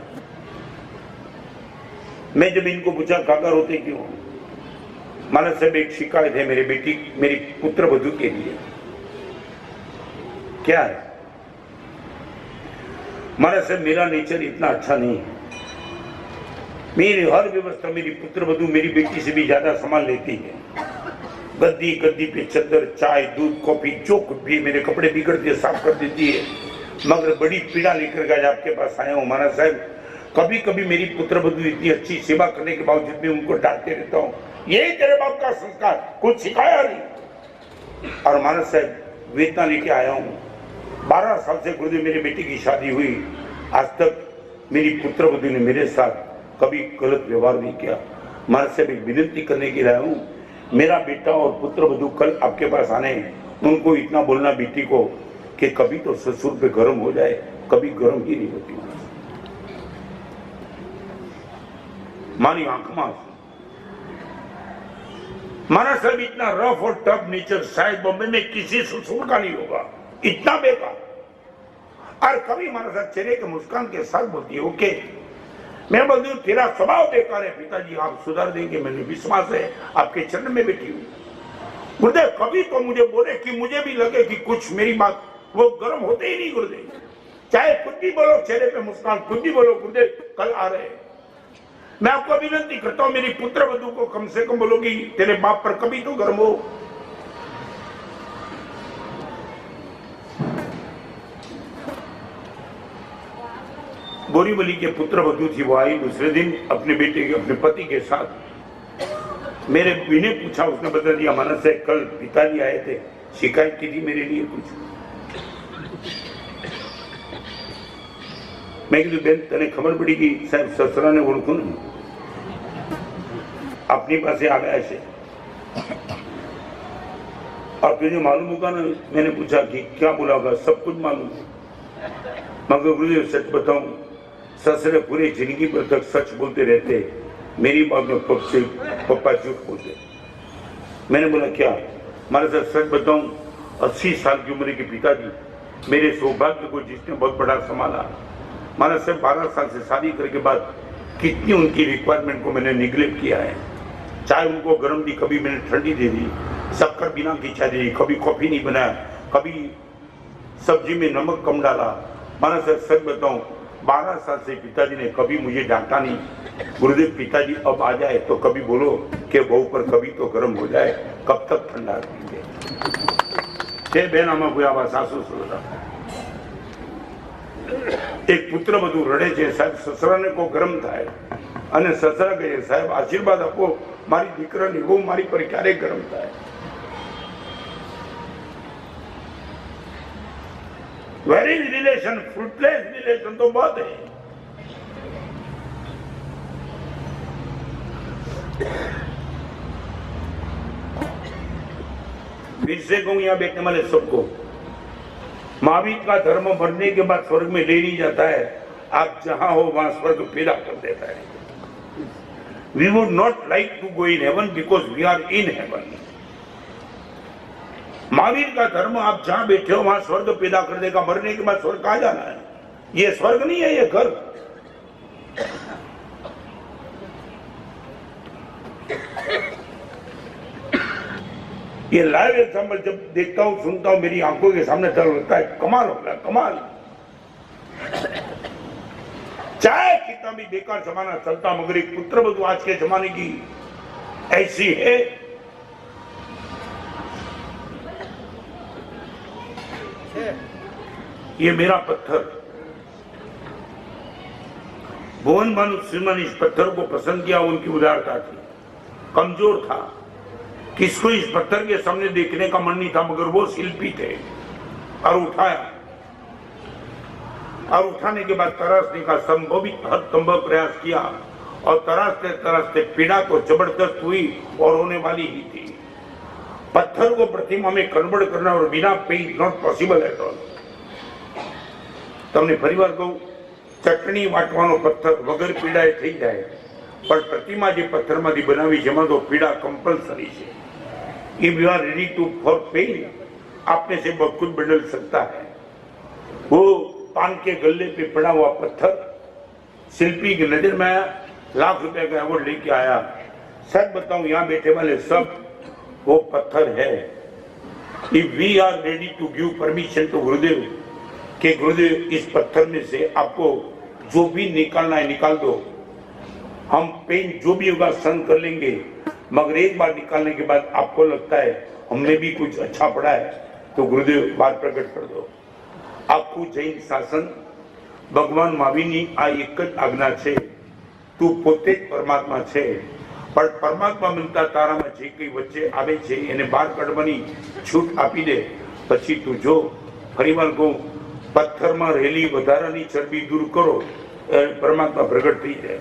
मैं जब इनको पूछा काका रोते क्यों, माना साहब एक शिकायत है मेरी बेटी, मेरी पुत्र वधू के लिए. क्या है? माना साहब मेरा नेचर इतना अच्छा नहीं है, मेरी हर व्यवस्था मेरी पुत्र वधू मेरी बेटी से भी ज्यादा संभाल लेती है. गद्दी गद्दी पे चद्दर, चाय, दूध, कॉफी, जो कुछ भी, मेरे कपड़े बिगड़ते साफ कर देती है. मगर बड़ी पीड़ा लेकर के आज आपके पास आया हूँ महाराज साहब. कभी कभी मेरी पुत्र वधू इतनी अच्छी सेवा करने के बावजूद भी उनको डांटते रहता हूँ. यही तेरे बाप का संस्कार, कुछ सिखाया नहीं. और महाराज साहब वेदना लेके आया हूँ. 12 साल से गुरुदेव मेरी बेटी की शादी हुई, आज तक मेरी पुत्र वधू ने मेरे साथ कभी गलत व्यवहार नहीं किया. महाराज साहब एक विनती करने के लिए आया हूँ, मेरा बेटा और पुत्र वधू कल आपके पास आने, उनको इतना बोलना बेटी को कि कभी तो ससुर पे गर्म हो जाए, कभी गर्म ही नहीं होती. मारी आंख में मारा साहब इतना रफ और टफ नेचर शायद बॉम्बे में किसी ससुर का नहीं होगा, इतना बेकार. और कभी हमारे साथ चेहरे के मुस्कान के साथ बोलती है ओके. मैं बोलती हूँ तेरा स्वभाव बेकार है पिताजी, आप सुधार देंगे, मैंने विश्वास है, आपके चरण में बैठी हूँ. गुरुदेव कभी तो मुझे बोले कि मुझे भी लगे कि कुछ मेरी बात वो गर्म होते ही नहीं. गुरुदेव चाहे कुछ भी बोलो, चेहरे पे मुस्कान, कुछ भी बोलो, गुरुदेव कल आ रहे हैं. मैं आपको विनती करता हूँ मेरी पुत्र वधू को कम से कम बोलोगी तेरे बाप पर कभी तो गर्म हो. बोरीवली के पुत्र वधू थी, वो आई दूसरे दिन अपने बेटे के अपने पति के साथ. मेरे मैंने पूछा, उसने बता दिया मानस से कल पिताजी आए थे, शिकायत की थी मेरे लिए कुछ. मैं कीधु बेन तने खबर पड़ी कि साहब ससरा ने ओळखो नहीं, अपनी पास आ गया से. और तुझे मालूम होगा ना, मैंने पूछा कि क्या बोला होगा, सब कुछ मालूम. मगर गुरुदेव सच बताऊं, ससुर पूरी जिंदगी पर तक सच बोलते रहते, मेरी बात में पप्पा झूठ बोलते. मैंने बोला क्या? मारे साथ सच बताऊं, 80 साल की उम्र के पिताजी मेरे सौभाग्य को जिसने बहुत बड़ा संभाला. मारा साहब 12 साल से शादी करके बाद कितनी उनकी रिक्वायरमेंट को मैंने निगलेक्ट किया है. चाय उनको गर्म दी, कभी मैंने ठंडी दे दी, शक्कर बिना की चाय दी, कभी कॉफी नहीं बनाया, कभी सब्जी में नमक कम डाला. मारा साहब सच बताऊं, 12 साल से पिताजी ने कभी मुझे डांटा नहीं. गुरुदेव पिताजी अब आ जाए तो कभी बोलो कि बहू पर कभी तो गर्म हो जाए, कब तक ठंडा रखेंगे. छे बहन में कोई आवा सासू ससुरा. एक पुत्र वधू रड़े છે સાહેબ, સસરાને કો ગરમ થાય અને સસરા કહે સાહેબ આશીર્વાદ આપો મારી દીકરાની બહુ મારી પર ક્યારે ગરમ થાય. मैरिज रिलेशन, फ्रूटलेस रिलेशन तो बहुत है. फिर से कहूं यहाँ बैठने वाले सबको, महावीर का धर्म मरने के बाद स्वर्ग में ले नहीं जाता है, आप जहां हो वहां स्वर्ग पैदा कर देता है. We would not like to go in heaven because we are in heaven. Mahavir का धर्म आप जहां बैठे हो वहां स्वर्ग पैदा कर देगा, मरने के बाद स्वर्ग कहां जाना है? ये स्वर्ग नहीं है, ये घर। ये लाइव एग्जाम्पल जब देखता हूं, सुनता हूं, मेरी आंखों के सामने चल रहा है, कमाल हो गया, कमाल। चाहे कितना भी बेकार जमाना चलता, मगर एक पुत्र वधू आज के जमाने की ऐसी है। ये मेरा पत्थर, भुवन भानु श्रीमान इस पत्थर को पसंद किया, उनकी उदारता थी। कमजोर था, किसको इस पत्थर के सामने देखने का मन नहीं था, मगर वो शिल्पी थे और उठाया, और उठाने के बाद तराशने का संभवित हर संभव प्रयास किया, और तराशते तराशते पीड़ा तो जबरदस्त हुई और होने वाली ही थी। पत्थर को प्रतिमा में कन्वर्ट करना और बिना pain not possible at all. તમને ફરીવાર કહું, ચટણી વાટવાનો પથ્થર વગર પીડાએ થઈ જાય, પણ પ્રતિમા જે પથ્થરમાંથી બનાવી જેમાં તો પીડા કમ્પલસરી છે। If you are ready to for pain, आप में से बहुत कुछ बदल सकता है। वो पान के गले पे पड़ा हुआ पत्थर शिल्पी की नजर में आया, लाख रुपए का अवार्ड लेके आया। सच बताऊं, यहाँ बैठे वाले सब वो पत्थर है। If we are ready to give permission to गुरुदेव कि गुरुदेव इस पत्थर में से आपको जो भी निकालना है निकाल दो, हम पेन जो भी होगा सहन कर लेंगे, मगर एक बार निकालने के बाद आपको लगता है हमने भी कुछ अच्छा पढ़ा है तो गुरुदेव बात प्रकट कर दो। આખું જૈન શાસન ભગવાન મહાવીરની આ એક જ આજ્ઞા છે, તું પોતે જ પરમાત્મા છે, પણ પરમાત્મા બનતા તારામાં જે કંઈ વચ્ચે આવે છે એને બહાર કાઢવાની છૂટ આપી દે, પછી તું જો। ફરીવાર કહું, પથ્થરમાં રહેલી વધારાની ચરબી દૂર કરો, પરમાત્મા પ્રગટ થઈ જાય।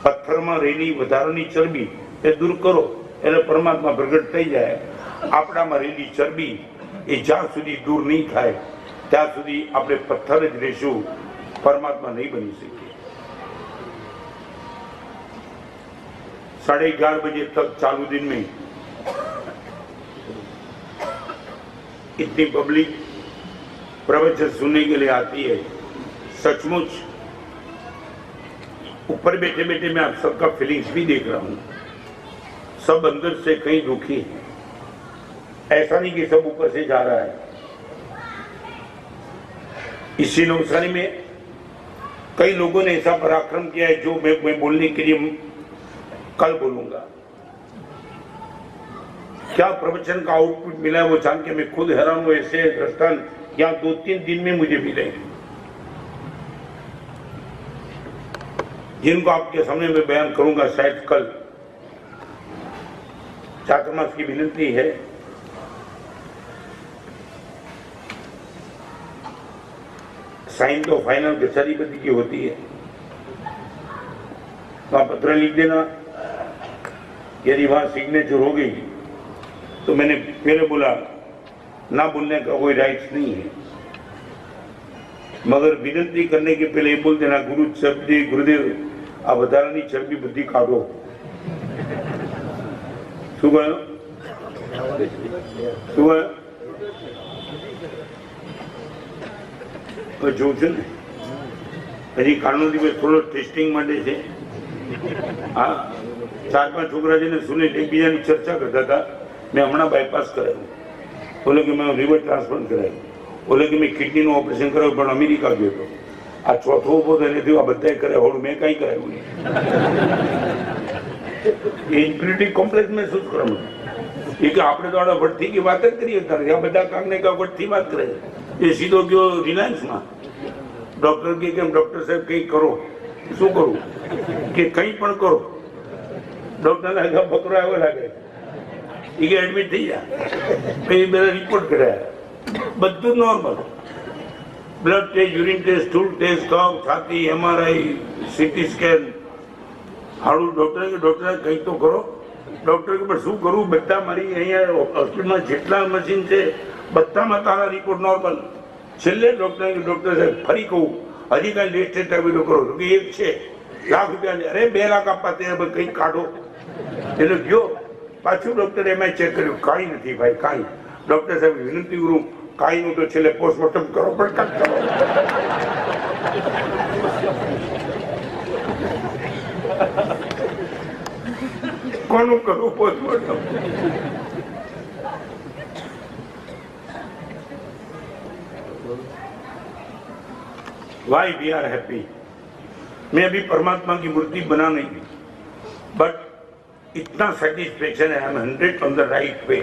પથ્થરમાં રહેલી વધારાની ચરબી એ દૂર કરો એટલે પરમાત્મા પ્રગટ થઈ જાય। આપણામાં રહેલી ચરબી એ જ્યાં સુધી દૂર નહીં થાય ત્યાં સુધી આપણે પથ્થર જ રહેશું, પરમાત્મા નહીં બની શકીએ। 11:30 बजे तक चालू दिन में इतनी पब्लिक प्रवचन सुनने के लिए आती है। सचमुच ऊपर बैठे बैठे मैं आप सबका फीलिंग्स भी देख रहा हूँ, सब अंदर से कहीं दुखी है। ऐसा नहीं कि सब ऊपर से जा रहा है। इसी नवसारी में कई लोगों ने ऐसा पराक्रम किया है जो मैं बोलने के लिए कल बोलूंगा। क्या प्रवचन का आउटपुट मिला है वो जान के मैं खुद हैरान हूं। ऐसे दृष्टांत यहाँ 2-3 दिन में मुझे मिले, जिनको आपके सामने मैं बयान करूंगा शायद कल। चातुर्मास की विनती है, साइन तो फाइनल गचारीपति की होती है, वहां पत्र लिख देना। यदि वहां सिग्नेचर हो गई तो मैंने पहले बोला ना बोलने का कोई राइट्स नहीं है, मगर विनती करने के पहले ये बोल देना, गुरुदेव आ વધારાની ચરબી બુદ્ધિ કાઢો। શું કહ્યું? શું કહ્યું? જોઉં છું ને, હજી કાલનો દિવસ થોડો ટેસ્ટિંગ માટે છે। હા, 4-5 છોકરા છે ને સુને એકબીજાની ચર્ચા કરતા હતા, મેં હમણાં બાયપાસ કરાયું, બોલે કે મેં લિવર ટ્રાન્સપ્લાન્ટ કરાયું, બોલે કે મેં કિડનીનું ઓપરેશન કરાવ્યું પણ અમેરિકા ગયો હતો। આ ચોથો ઉભો થઈને થયું, આ બધાએ કરાય હોડું મેં કાંઈ કરાવ્યું નહીં। એ ઇન્ફિનિટી કોમ્પ્લેક્સ મહેસૂસ કરવાનું એ કે આપણે તો આડા વટથી की વાત જ કરીએ, આ બધા કાંકને કા વટથી વાત કરે છે। એ સીધો ગયો રિલાયન્સમાં, ડોક્ટર કે કેમ ડોક્ટર સાહેબ કંઈ કરો, શું કરું કે કંઈ પણ કરો। ડોક્ટર લાગે બકરો આવ્યો લાગે એ કે એડમિટ થઈ જા, પછી બધા રિપોર્ટ કરાયા, બધું normal, blood test, urine test, stool test, કફ, છાતી, MRI, CT સ્કેન, હાડું। ડોક્ટર કંઈ તો કરો। ડોક્ટર કે પણ શું કરું, બધા મારી અહીંયા હોસ્પિટલમાં જેટલા મશીન છે બધામાં તારા રિપોર્ટ નોર્મલ। છેલ્લે ડોક્ટર સાહેબ ફરી કહું, હજી કાંઈ લેટેસ્ટ આવ્યું તો કરો, કે એક છે લાખ રૂપિયા અરે 2 લાખ આપવા તે કંઈક કાઢો એટલે ગયો પાછું ડોક્ટરે એમાં ચેક કર્યું કાંઈ નથી ભાઈ કાંઈ ડોક્ટર સાહેબ વિનંતી કરું કાંઈ નું તો છેલ્લે પોસ્ટમોર્ટમ કરો પણ કાંઈક કરો કોનું કરું postmortem Why we are happy? मैं अभी परमात्मा की मूर्ति बना नहीं थी, बट इतना सेटिस्फेक्शन है, I M 100 on the right way.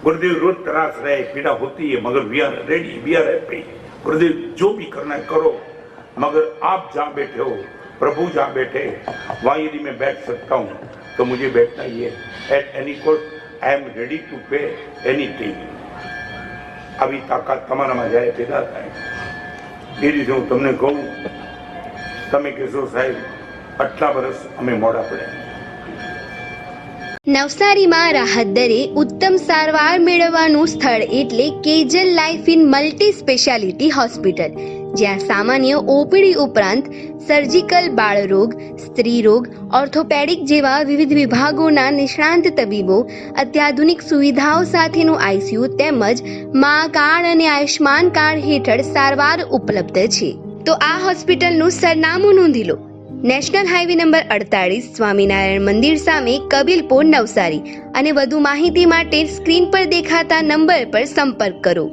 गुरुदेव रोज तराश रहे, पीड़ा होती है, मगर we are ready, we are happy. गुरुदेव जो भी करना है करो, मगर आप जहाँ बैठे हो, प्रभु जहाँ बैठे, वहाँ यदि मैं बैठ सकता हूँ तो मुझे बैठना ही है. At any cost, I am ready to pay anything. अभी ताकत તમારામાં જાય પેદા થાય. એ રીતે હું તમને કહું, તમે કહેશો સાહેબ આટલા વર્ષ અમે મોડા પડ્યા. નવસારીમાં રાહત દરે ઉત્તમ સારવાર મેળવવાનું સ્થળ એટલે Kejal life in multi speciality hospital, જ્યાં સામાન્ય ઓપીડી ઉપરાંત સર્જિકલ બાળરોગ, સ્ત્રી રોગ, ઓર્થોપેડિક જેવા વિવિધ વિભાગોના નિષ્ણાંત તબીબો, અત્યાધુનિક સુવિધાઓ સાથેનું આઈસીયુ તેમજ મા કાર્ડ અને આયુષ્માન કાર્ડ હેઠળ સારવાર ઉપલબ્ધ છે. તો આ હોસ્પિટલનું સરનામું નોંધી લો. નેશનલ હાઈવે નંબર 48 સ્વામિનારાયણ મંદિર સામે કબીલપુર, નવસારી. અને વધુ માહિતી માટે સ્ક્રીન પર દેખાતા નંબર પર સંપર્ક કરો.